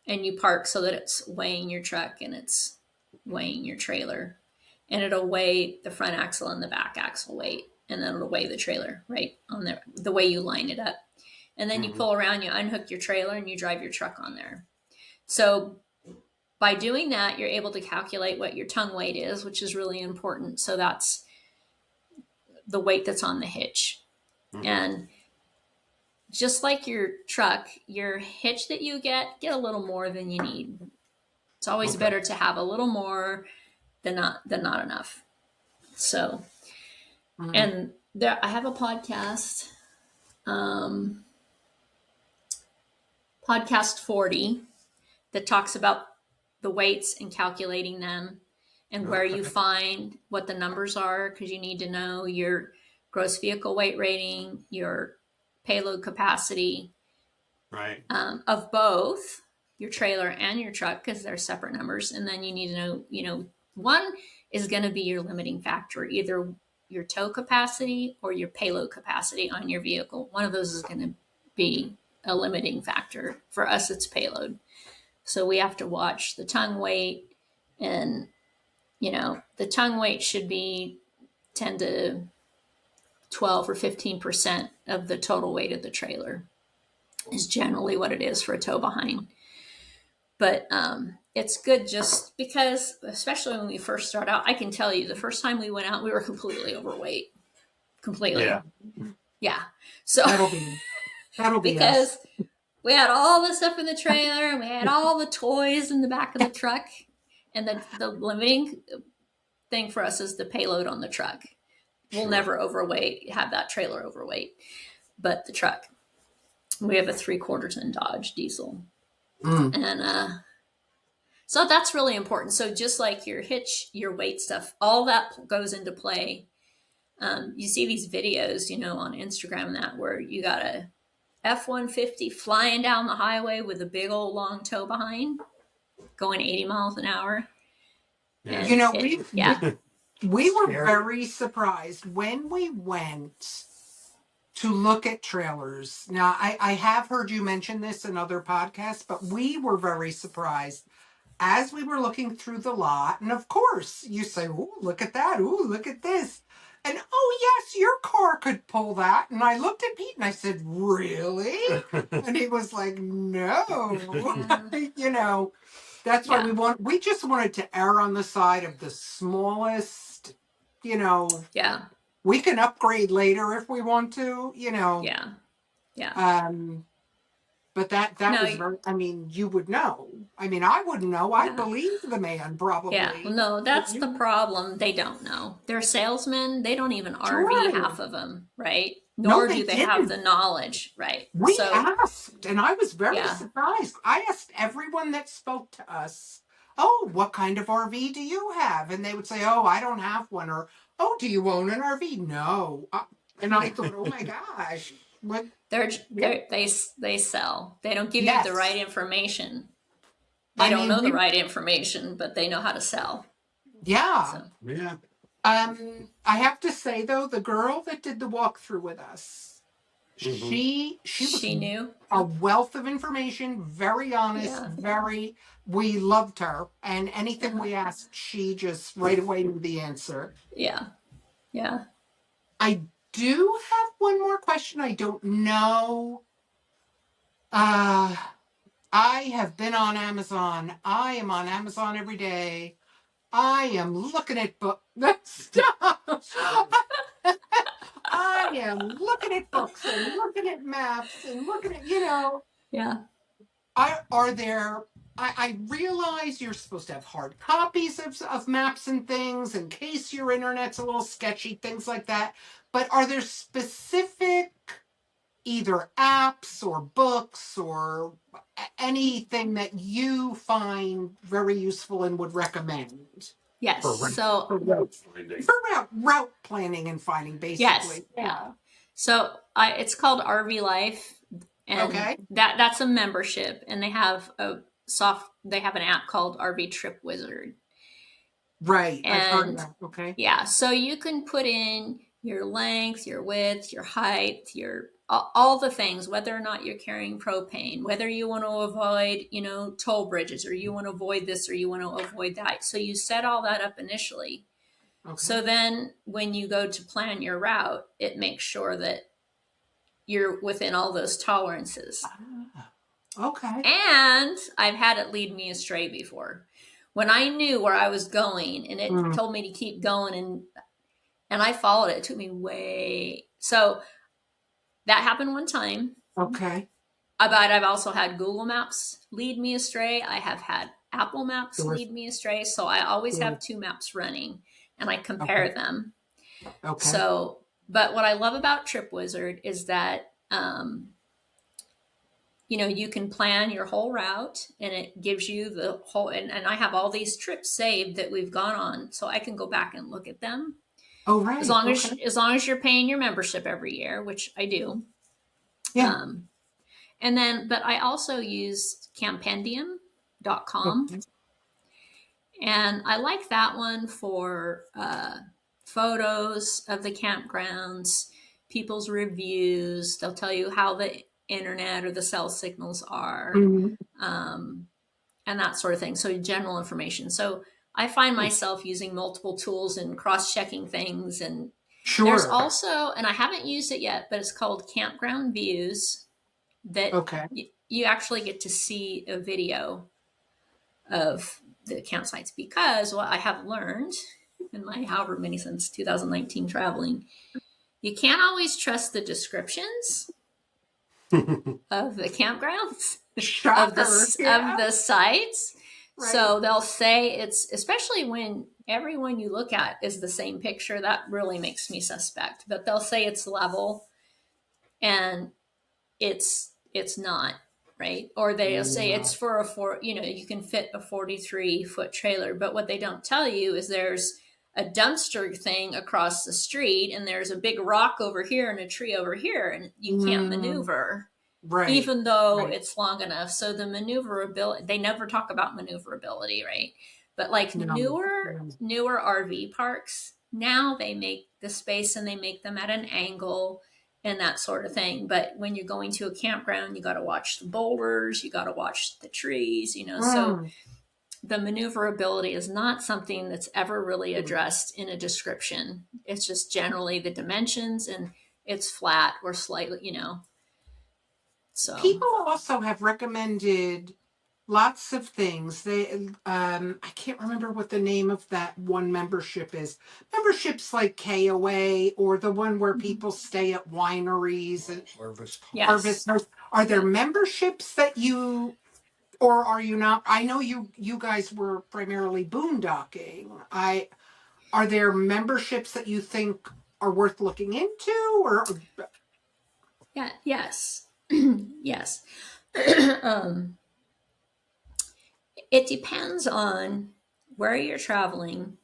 and you park so that it's weighing your truck and it's weighing your trailer, and it'll weigh the front axle and the back axle weight, and then it'll weigh the trailer right on the way you line it up. And then you pull around, you unhook your trailer, and you drive your truck on there. So by doing that, you're able to calculate what your tongue weight is, which is really important. So that's the weight that's on the hitch. And just like your truck, your hitch that you get a little more than you need. It's always better to have a little more than not enough. So, and there, I have a podcast, podcast 40, that talks about the weights and calculating them and where you find what the numbers are, because you need to know your gross vehicle weight rating, your payload capacity, right, of both your trailer and your truck, because they're separate numbers. And then you need to know, one is going to be your limiting factor, either your tow capacity or your payload capacity on your vehicle. One of those is going to be a limiting factor. For us, it's payload. So we have to watch the tongue weight, and the tongue weight should be 10 to 12 or 15% of the total weight of the trailer is generally what it is for a tow behind. But it's good just because, especially when we first start out, I can tell you the first time we went out, we were completely overweight. Completely. Yeah. So that'll be because us. We had all the stuff in the trailer, and we had all the toys in the back of the truck. And the limiting thing for us is the payload on the truck. We'll never have that trailer overweight, but the truck. We have a 3/4 ton Dodge diesel. And so that's really important. So just like your hitch, your weight stuff, all that goes into play. You see these videos, on Instagram and that, where you got a F-150 flying down the highway with a big old long tow behind, going 80 miles an hour. Yeah. We were very surprised when we went to look at trailers. Now, I have heard you mention this in other podcasts, but we were very surprised as we were looking through the lot. And of course, you say, "Ooh, look at that. Ooh, look at this." And, "Oh, yes, your car could pull that." And I looked at Pete and I said, "Really?" And he was like, "No." That's why we just wanted to err on the side of the smallest, Yeah. We can upgrade later if we want to, Yeah. But that was very, you would know. I wouldn't know. I believe the man, probably. Yeah. Well, no, that's the problem. They don't know. They're salesmen. They don't even RV, half of them, right? Nor do they have the knowledge, right? We asked, and I was very surprised. I asked everyone that spoke to us, "Oh, what kind of RV do you have?" And they would say, "Oh, I don't have one," or, "Oh, do you own an RV?" "No." And I thought, "Oh my gosh." What? They sell. They don't give you the right information. They don't know the right information, but they know how to sell. Yeah. So. Yeah. I have to say though, the girl that did the walkthrough with us, she knew a wealth of information, very honest, we loved her, and anything we asked, she just right away knew the answer. Yeah. Yeah. I do have one more question. I don't know. I have been on Amazon. I am on Amazon every day. I am looking at stuff. I am looking at books and looking at maps and looking at, Yeah. I realize you're supposed to have hard copies of maps and things in case your internet's a little sketchy, things like that. But are there specific either apps or books or anything that you find very useful and would recommend? Yes. For route planning and finding, basically. Yes. Yeah. So it's called RV Life, and that's a membership, and they have they have an app called RV Trip Wizard. Right. And I've heard of that. Okay. Yeah. So you can put in your length, your width, your height, all the things, whether or not you're carrying propane, whether you want to avoid, toll bridges, or you want to avoid this, or you want to avoid that. So you set all that up initially. Okay. So then when you go to plan your route, it makes sure that you're within all those tolerances. Okay. And I've had it lead me astray before. When I knew where I was going and it told me to keep going and I followed it. It took me way. So that happened one time. Okay. But I've also had Google Maps lead me astray. I have had Apple Maps lead me astray. So I always have two maps running and I compare them. Okay. So, but what I love about TripWizard is that, you know, you can plan your whole route and it gives you the whole, and I have all these trips saved that we've gone on. So I can go back and look at them. Oh, right. As long as you're paying your membership every year, which I do. Yeah. And then, but I also use campendium.com. Okay. And I like that one for photos of the campgrounds, people's reviews. They'll tell you how the internet or the cell signals are, and that sort of thing. So general information. So I find myself using multiple tools and cross-checking things. And there's also, and I haven't used it yet, but it's called Campground Views that you actually get to see a video of the campsites, because what I have learned in my however many since 2019 traveling, you can't always trust the descriptions of the campgrounds of the sites. Right. So they'll say it's, especially when everyone you look at is the same picture, that really makes me suspect. But they'll say it's level and it's not, right? Or they'll say it's for you can fit a 43-foot trailer. But what they don't tell you is there's a dumpster thing across the street and there's a big rock over here and a tree over here and you can't maneuver, even though it's long enough. So the maneuverability, they never talk about maneuverability, right? But like newer RV parks, now they make the space and they make them at an angle and that sort of thing. But when you're going to a campground, you got to watch the boulders, you got to watch the trees, so the maneuverability is not something that's ever really addressed in a description. It's just generally the dimensions and it's flat or slightly, so. People also have recommended lots of things. They, I can't remember what the name of that one membership is. Memberships like KOA or the one where people stay at wineries and harvest. Are there memberships that you, or are you not? I know you guys were primarily boondocking. Are there memberships that you think are worth looking into, or? Yeah. Yes. Yes. It depends on where you're traveling.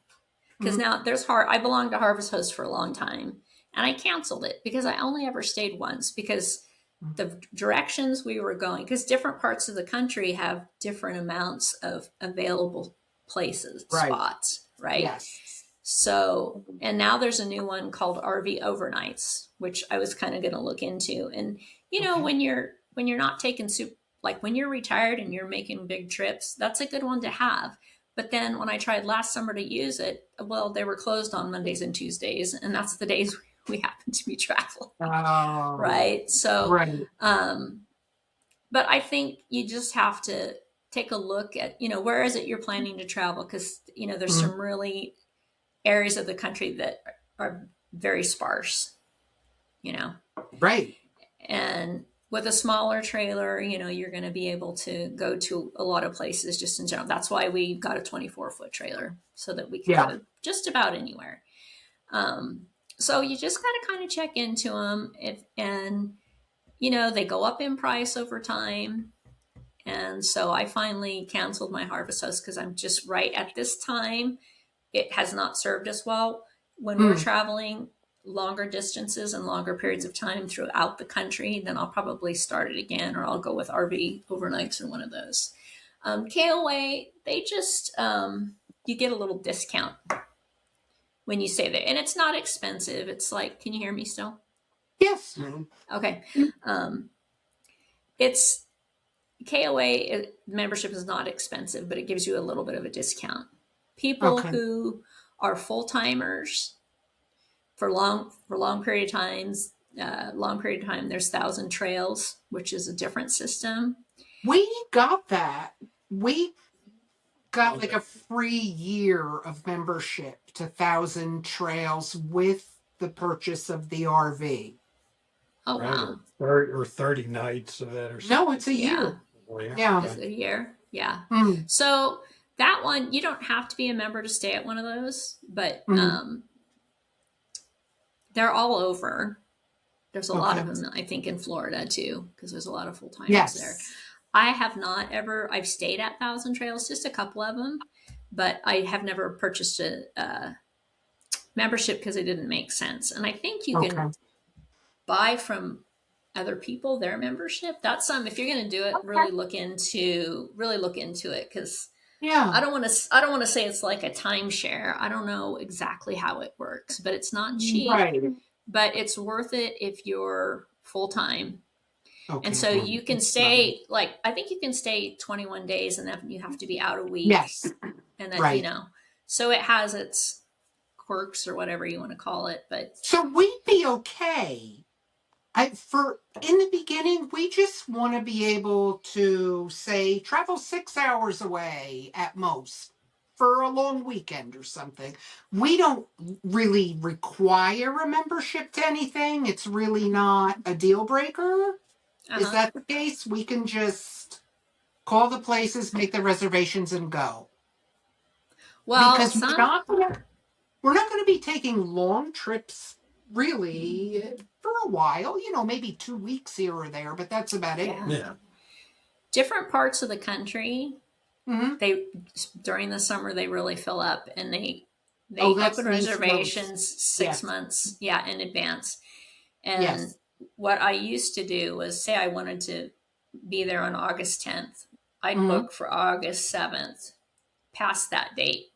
Because now I belonged to Harvest Host for a long time and I canceled it because I only ever stayed once, because the directions we were going, because different parts of the country have different amounts of available places, spots, right? Yes. So, and now there's a new one called RV Overnights, which I was kind of going to look into. And, when you're not taking like when you're retired and you're making big trips, that's a good one to have. But then when I tried last summer to use it, well, they were closed on Mondays and Tuesdays, and that's the days we happen to be traveling. Oh, right. So, but I think you just have to take a look at, where is it you're planning to travel? Because, there's some really areas of the country that are very sparse, Right. And with a smaller trailer, you're going to be able to go to a lot of places just in general. That's why we got a 24-foot trailer, so that we can go just about anywhere. So you just got to kind of check into them. And they go up in price over time. And so I finally canceled my Harvest Host because I'm just right at this time. It has not served us well when we're traveling longer distances and longer periods of time throughout the country. Then I'll probably start it again, or I'll go with RV Overnights or one of those. KOA, they just, you get a little discount when you stay there. And it's not expensive. It's like, can you hear me still? Yes. Okay. It's KOA membership is not expensive, but it gives you a little bit of a discount. People who are full-timers for long period of times, long period of time. There's 1,000 Trails, which is a different system. We got that. We got like a free year of membership to 1,000 Trails with the purchase of the RV. Oh, wow. Or 30 nights of it or something. No, it's a year. Yeah. It's a year. Yeah. Mm. So that one, you don't have to be a member to stay at one of those, but they're all over. There's a lot of them, I think, in Florida too, because there's a lot of full-timers there. I have not ever, I've stayed at 1,000 Trails, just a couple of them, but I have never purchased a membership because it didn't make sense. And I think you can buy from other people their membership. That's if you're going to do it, really look into it, because I don't want to say it's like a timeshare. I don't know exactly how it works, but it's not cheap. Right. But it's worth it if you're full time. Okay. And so you can stay, like, I think you can stay 21 days and then you have to be out a week. Yes. And then, you know, so it has its quirks or whatever you want to call it. But so we'd be okay. In the beginning, we just want to be able to say travel 6 hours away at most for a long weekend or something. We don't really require a membership to anything. It's really not a deal breaker. Is that the case? We can just call the places, make the reservations, and go. Well, because we're not going to be taking long trips, really, for a while. You know, maybe 2 weeks here or there, but that's about it. Yeah. Different parts of the country, they during the summer they really fill up, and they open reservations 6 months, in advance. And what I used to do was, say I wanted to be there on August 10th, I'd book for August 7th, past that date.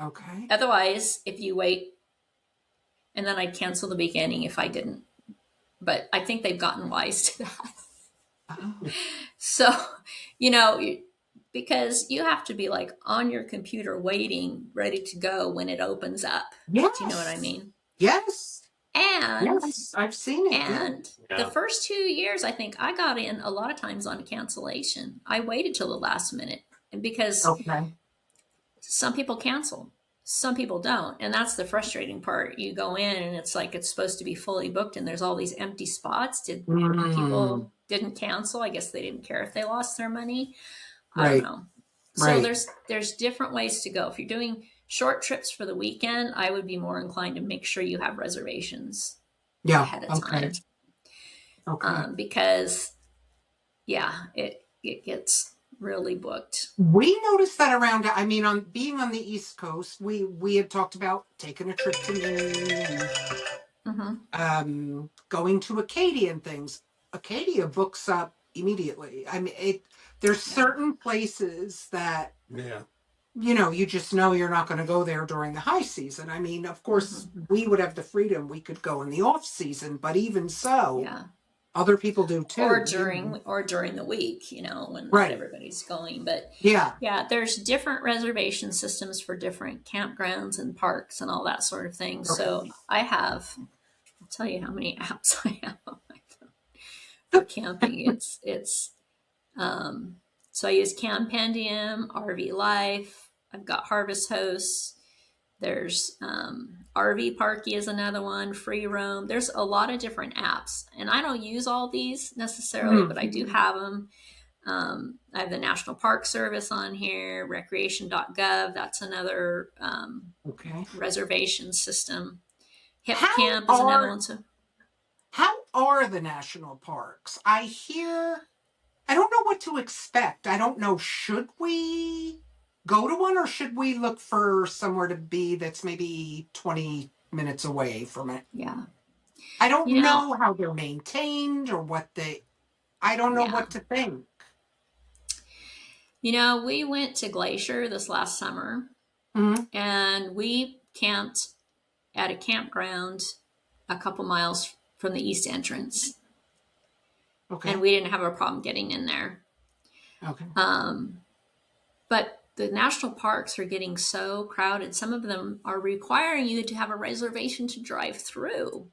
Okay. Otherwise, if you wait, and then I'd cancel the beginning if I didn't. But I think they've gotten wise to that. Oh. So, you know, because you have to be like on your computer waiting, ready to go when it opens up. Yes. Do you know what I mean? Yes. And I've seen it. And the first 2 years, I think I got in a lot of times on cancellation. I waited till the last minute, and because some people cancel, some people don't, and that's the frustrating part. You go in and it's like it's supposed to be fully booked, and there's all these empty spots. People didn't cancel? I guess they didn't care if they lost their money. I don't know. So there's different ways to go. If you're doing short trips for the weekend, I would be more inclined to make sure you have reservations ahead of time. Because it gets really booked. We noticed that around, I mean, on being on the East Coast, we had talked about taking a trip to Maine, going to Acadia and things. Acadia books up immediately. I mean, there's certain places that you know, you just know you're not going to go there during the high season. I mean, of course, we would have the freedom. We could go in the off season, but even so, other people do too. Or during the week, you know, when not everybody's going. But there's different reservation systems for different campgrounds and parks and all that sort of thing. So I'll tell you how many apps I have on my phone for camping. So I use Campendium, RV Life. I've got Harvest Hosts. There's RV Parky is another one. Free Roam. There's a lot of different apps, and I don't use all these necessarily, but I do have them. I have the National Park Service on here. Recreation.gov. That's another reservation system. Hip Camp is another one. So, how are the national parks? I don't know what to expect. I don't know. Should we go to one, or should we look for somewhere to be that's maybe 20 minutes away from it? Yeah. I don't know how they're maintained or I don't know what to think. You know, we went to Glacier this last summer, and we camped at a campground a couple miles from the east entrance. Okay. And we didn't have a problem getting in there. Okay. But the national parks are getting so crowded. Some of them are requiring you to have a reservation to drive through.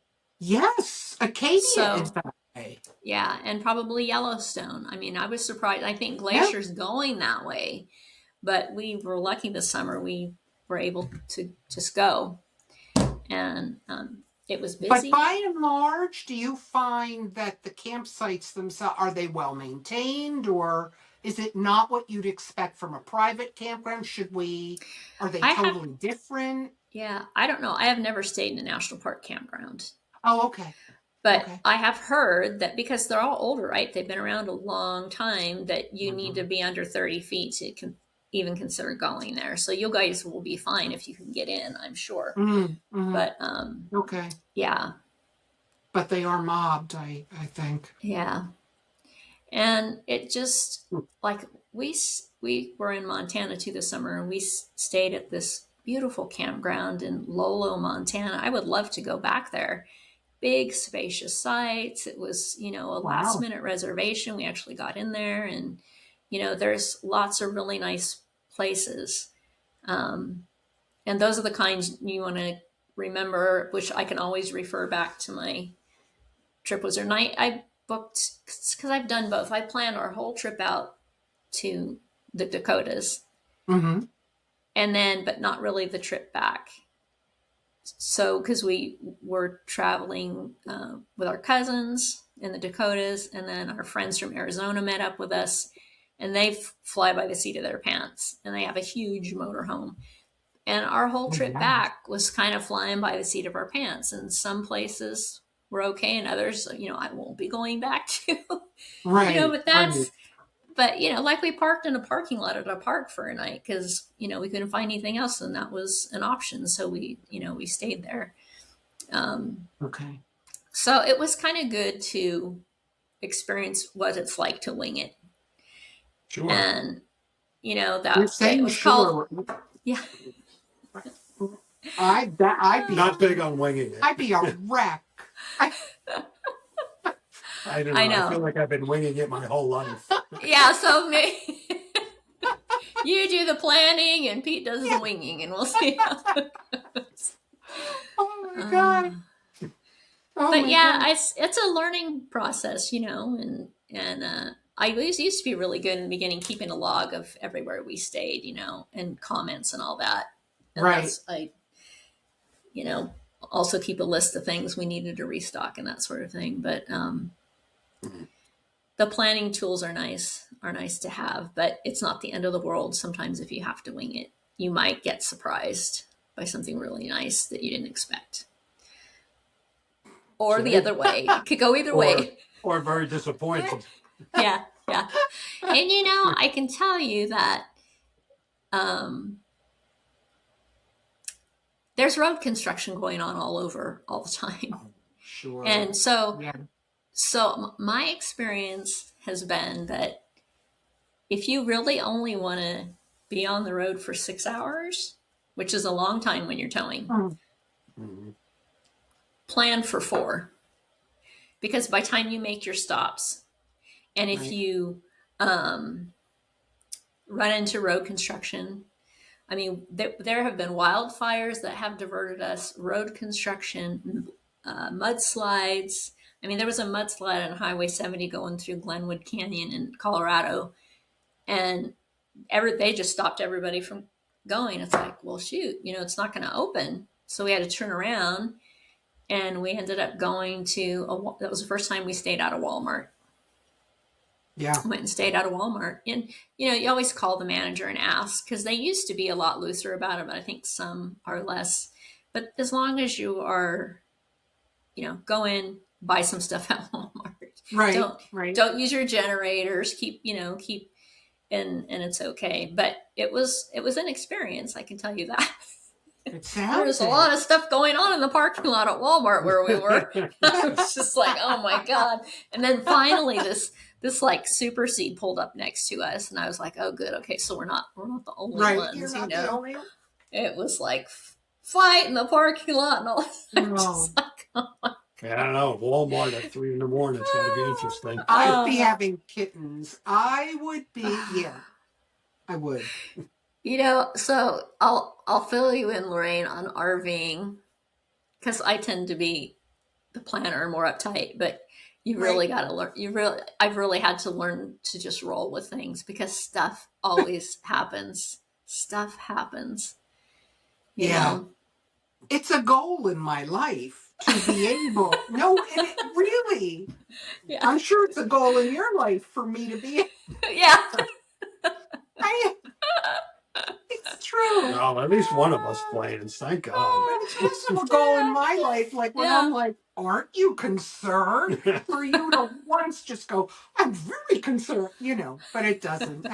Yes, Acadia is So, that way. yeah, and probably Yellowstone. I mean, I was surprised. I think Yeah. Glacier's going that way, but we were lucky this summer. We were able to just go, and it was But busy. by and large, do you find that the campsites themselves, are they well maintained, or is it not what you'd expect from a private campground? Are they I have, totally different? yeah, I don't know. I have never stayed in a national park campground. Oh, okay. But Okay. I have heard that because they're all older, right? They've been around a long time, that you need to Mm-hmm. be under 30 feet to even consider going there. So you guys will be fine if you can get in, I'm sure. Mm-hmm. But Okay. yeah, But they are mobbed, I think. yeah. And it just, like, we were in Montana too this summer, and we stayed at this beautiful campground in Lolo, Montana. I would love to go back there. Big spacious sites. It was, a last Wow. minute reservation. We actually got in there, and there's lots of really nice places, and those are the kinds you want to remember, which I can always refer back to my trip was there. And I booked, because I've done both. I planned our whole trip out to the Dakotas, Mm-hmm. and then but not really the trip back. So because we were traveling with our cousins in the Dakotas, and then our friends from Arizona met up with us, and they fly by the seat of their pants, and they have a huge motorhome. And our whole Oh, trip wow. back was kind of flying by the seat of our pants, and some places were okay, and others, I won't be going back to. Right. But Right. like we parked in a parking lot at a park for a night because we couldn't find anything else, and that was an option, so we stayed there. Okay. So it was kind of good to experience what it's like to wing it. Sure. And You're that it saying was called, sure. yeah. Not big on winging it. I'd be a wreck. I don't I know. I feel know. like I've been winging it my whole life. Yeah, so you do the planning and Pete does the Yeah. winging, and we'll see how it goes. Oh my God. Oh But my yeah, God. it's a learning process, and I always used to be really good in the beginning, keeping a log of everywhere we stayed, and comments and all that. And Right. I, also keep a list of things we needed to restock and that sort of thing. But the planning tools are nice to have, but it's not the end of the world. Sometimes if you have to wing it, you might get surprised by something really nice that you didn't expect. Or the See? other way. It could go either Or way. or very disappointed. Yeah. And I can tell you that there's road construction going on all over all the time. Sure. And so Yeah. my experience has been that if you really only want to be on the road for 6 hours, which is a long time when you're towing, Mhm. plan for 4. Because by the time you make your stops, and if Right. you run into road construction, I mean, there have been wildfires that have diverted us, road construction, mudslides. I mean, there was a mudslide on Highway 70 going through Glenwood Canyon in Colorado, and they just stopped everybody from going. It's like, well, shoot, it's not going to open. So we had to turn around, and we ended up going to that was the first time we stayed out of Walmart. Yeah. Went and stayed out of Walmart. And, you always call the manager and ask, because they used to be a lot looser about it, but I think some are less. But as long as you are, go in, buy some stuff at Walmart. Right. Right. Don't use your generators. Keep, and it's okay. But it was an experience, I can tell you that. It There was sounds a lot of stuff going on in the parking lot at Walmart where we were. I was just like, oh my God. And then finally this like super seed pulled up next to us, and I was like, oh good, okay, so we're not the only right. ones, You're not the only one. It was like fight in the parking lot and all that. No. Like, oh my I don't know. Walmart at 3 a.m. It's got to be interesting. I'd be having kittens. I would be. Yeah. I would. So I'll fill you in, Lorraine, on RVing, because I tend to be the planner and more uptight, but you really got to learn. I've really had to learn to just roll with things because stuff always happens. Stuff happens, you know? It's a goal in my life to be able, no, and it really, I'm sure it's a goal in your life for me to be. Yeah. It's true. No, at least one of us plans, thank God. It's also a goal in my life, like when I'm like, aren't you concerned? For you to once just go, I'm very concerned, but it doesn't.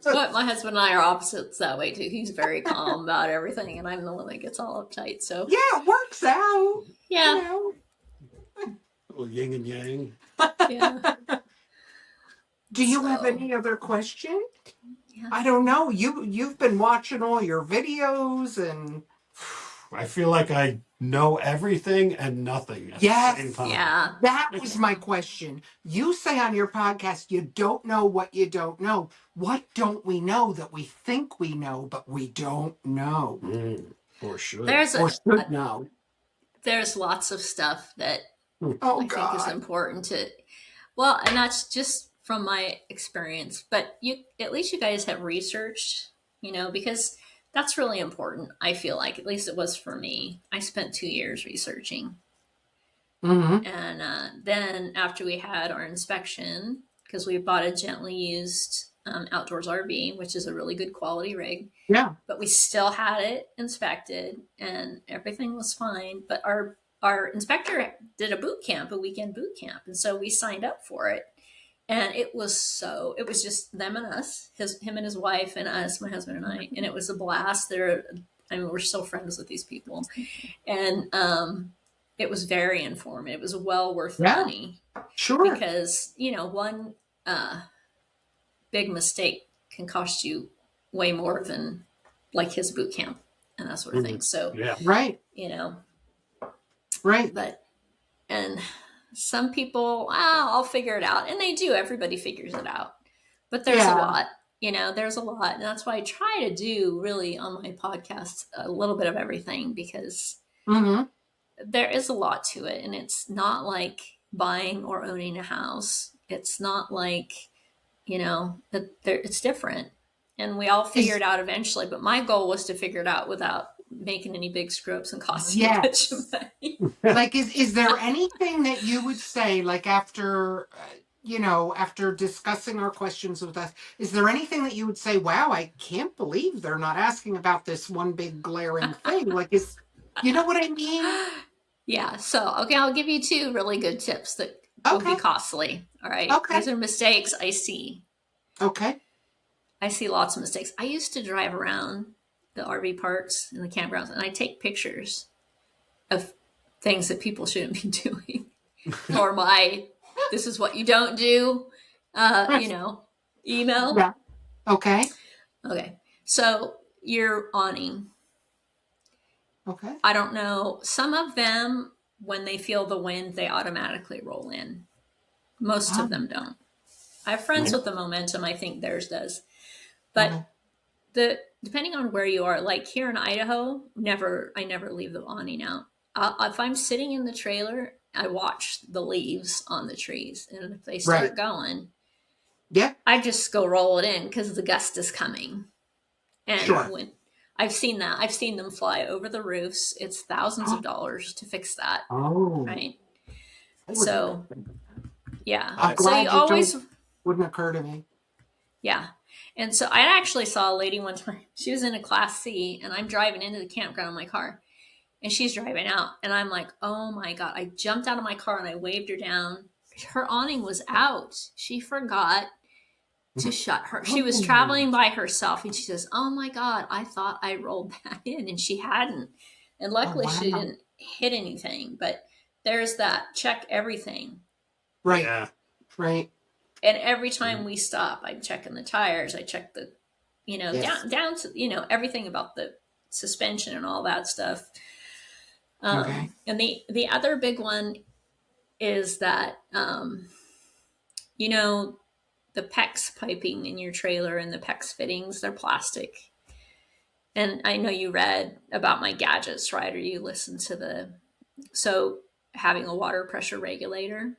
But my husband and I are opposites that way too. He's very calm about everything, and I'm the one that gets all uptight. So yeah, it works out. Yeah. A little yin and yang. Yeah. Do you have any other questions? Yeah. I don't know. You've been watching all your videos and I feel like I know everything and nothing at the same time. Yeah. That was my question. You say on your podcast you don't know what you don't know. What don't we know that we think we know, but we don't know? Or should. Know. There's lots of stuff that I think is important to. Well, and that's just from my experience. But at least you guys have researched, because that's really important. I feel like, at least it was for me. I spent 2 years researching. Mm-hmm. And then after we had our inspection, because we bought a gently used outdoors RV, which is a really good quality rig. Yeah. But we still had it inspected and everything was fine. But our inspector did a weekend boot camp. And so we signed up for it. And it was just them and us, him and his wife and us, my husband and I. And it was a blast. We're still friends with these people. And it was very informative. It was well worth the money. Sure. Because, one big mistake can cost you way more than like his boot camp and that sort of thing. So, right. Right. And some people, I'll figure it out. And they do. Everybody figures it out. But there's a lot. There's a lot. And that's why I try to do really on my podcast a little bit of everything because there is a lot to it. And it's not like buying or owning a house. It's not like, it's different. And we all figure it out eventually. But my goal was to figure it out without making any big screw ups and costing a bunch of money. Like, is there anything that you would say, like after discussing our questions with us, is there anything that you would say, wow, I can't believe they're not asking about this one big glaring thing? Like, you know what I mean? Yeah. So, okay, I'll give you 2 really good tips that will be costly. All right. Okay. These are mistakes I see. Okay. I see lots of mistakes. I used to drive around the RV parks and the campgrounds, and I take pictures of things that people shouldn't be doing. Or this is what you don't do, email. Yeah. Okay. Okay. So your awning. Okay. I don't know. Some of them, when they feel the wind, they automatically roll in. Most of them don't. I have friends with the Momentum. I think theirs does. But depending on where you are, like here in Idaho, I never leave the awning out. If I'm sitting in the trailer, I watch the leaves on the trees. And if they start going, I just go roll it in because the gust is coming. And when I've seen that, I've seen them fly over the roofs. It's thousands of dollars to fix that. Oh, right. So, yeah. I'm glad wouldn't occur to me. Yeah. And so I actually saw a lady one time. She was in a Class C, and I'm driving into the campground in my car, and she's driving out. And I'm like, oh, my God. I jumped out of my car, and I waved her down. Her awning was out. She forgot to shut her. She was traveling by herself, and she says, oh, my God, I thought I rolled that in, and she hadn't. And luckily, she didn't hit anything. But there's that check everything. Right. Yeah. Right. And every time we stop, I'm checking the tires. I check the, down to, everything about the suspension and all that stuff. And the other big one is that, the PEX piping in your trailer and the PEX fittings, they're plastic. And I know you read about my gadgets, right? Or you listened to so having a water pressure regulator.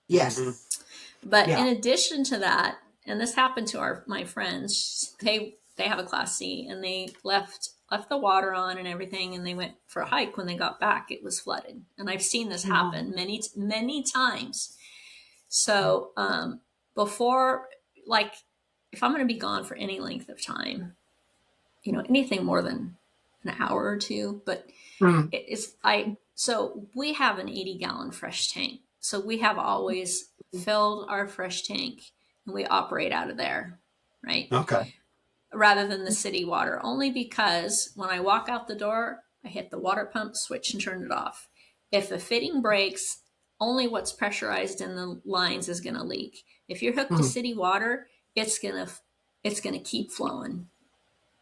Yes. But in addition to that, and this happened to my friends, they have a Class C, and they left the water on and everything, and they went for a hike. When they got back, it was flooded, and I've seen this happen many times. So before, like, if I'm going to be gone for any length of time, anything more than an hour or two, but so we have an 80-gallon fresh tank. So we have always filled our fresh tank, and we operate out of there, right? Okay. Rather than the city water, only because when I walk out the door, I hit the water pump switch and turn it off. If the fitting breaks, only what's pressurized in the lines is going to leak. If you're hooked to city water, it's going to keep flowing.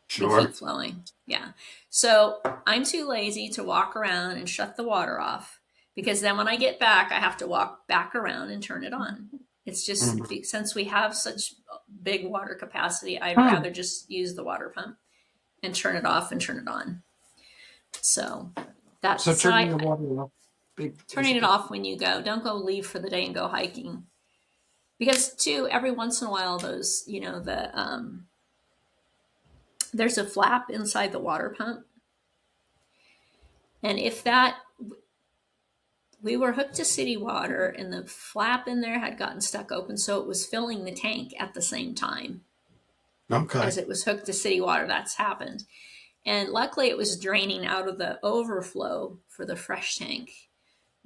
Sure. Keep flowing. Yeah. So I'm too lazy to walk around and shut the water off, because then when I get back, I have to walk back around and turn it on. It's just, since we have such big water capacity, I'd rather just use the water pump and turn it off and turn it on. So that's turning the water off. Turning it off when you go. Don't go leave for the day and go hiking. Because too, every once in a while, those, there's a flap inside the water pump. And if we were hooked to city water, and the flap in there had gotten stuck open, so it was filling the tank at the same time. Okay. As it was hooked to city water, that's happened. And luckily it was draining out of the overflow for the fresh tank.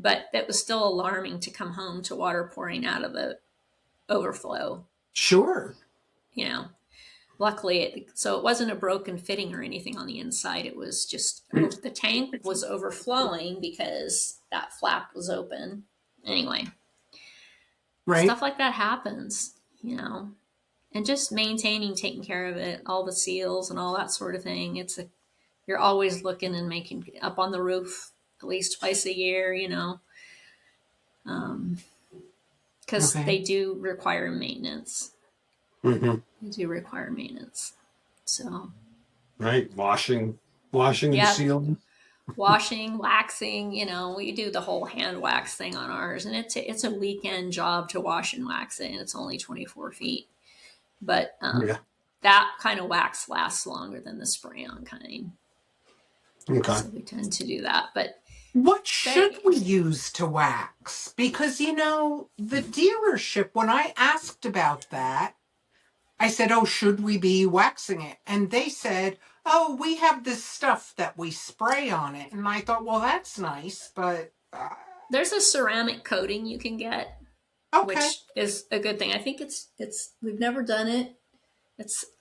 But that was still alarming to come home to water pouring out of the overflow. Sure. Luckily, so it wasn't a broken fitting or anything on the inside. It was just the tank was overflowing because that flap was open. Anyway, stuff like that happens, and just maintaining, taking care of it, all the seals and all that sort of thing. You're always looking and making up on the roof at least twice a year, because they do require maintenance. They do require maintenance. So. Right. Washing and sealing. Washing, waxing, we do the whole hand wax thing on ours, and it's a weekend job to wash and wax it, and it's only 24 feet. But that kind of wax lasts longer than the spray-on kind. Okay. So we tend to do that. But what should we use to wax? Because, the dealership, when I asked about that, I said, should we be waxing it? And they said, we have this stuff that we spray on it. And I thought, well, that's nice, but... there's a ceramic coating you can get, which is a good thing. I think we've never done it.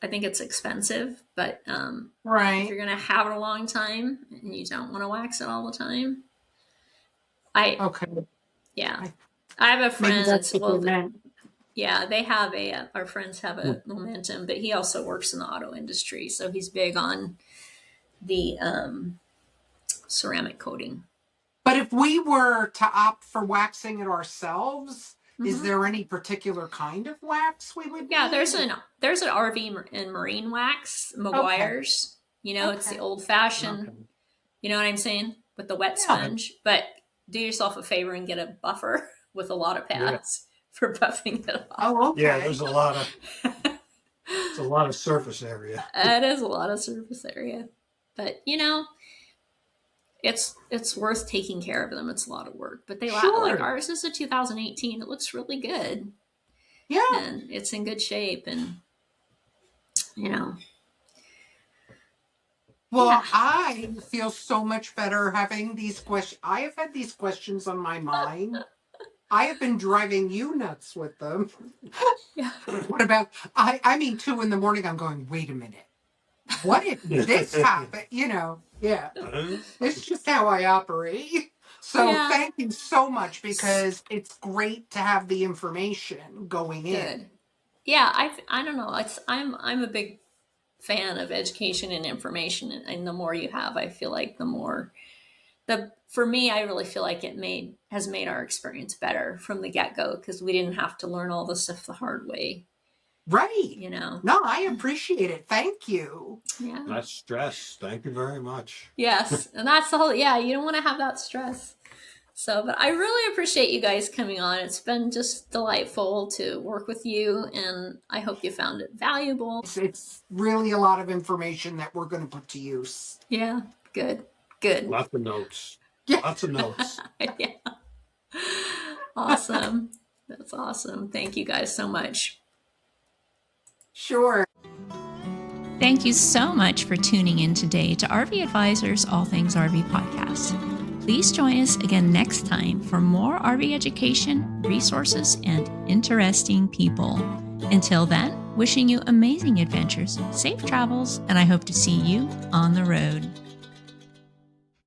I think it's expensive, but if you're going to have it a long time and you don't want to wax it all the time. I have a friend that's, they have our friends have a Momentum, but he also works in the auto industry. So he's big on the ceramic coating. But if we were to opt for waxing it ourselves, is there any particular kind of wax we would use? There's an RV and marine wax, Meguiar's. It's the old fashioned, you know what I'm saying? With the wet sponge. But do yourself a favor and get a buffer with a lot of pads for buffing it off. Oh, okay. Yeah, there's a lot of surface area. It is a lot of surface area. But, it's worth taking care of them. It's a lot of work. But they like ours is a 2018. It looks really good. Yeah. And it's in good shape, and Well, I feel so much better having these questions. I have had these questions on my mind. I have been driving you nuts with them. Yeah. What about, I mean, 2 a.m, I'm going, wait a minute. What if this happened? It's just how I operate. So thank you so much, because it's great to have the information going in. Yeah, I don't know. I'm a big fan of education and information, and the more you have, I feel like the more for me, I really feel like it has made our experience better from the get-go, because we didn't have to learn all this stuff the hard way. Right. No, I appreciate it. Thank you. Yeah. That's stress. Thank you very much. Yes. And that's the whole, you don't want to have that stress. But I really appreciate you guys coming on. It's been just delightful to work with you, and I hope you found it valuable. It's really a lot of information that we're going to put to use. Yeah, good. Lots of notes. Yeah. Lots of notes. Yeah. Awesome. That's awesome. Thank you guys so much. Sure. Thank you so much for tuning in today to RV Advisors All Things RV podcast. Please join us again next time for more RV education, resources, and interesting people. Until then, wishing you amazing adventures, safe travels, and I hope to see you on the road.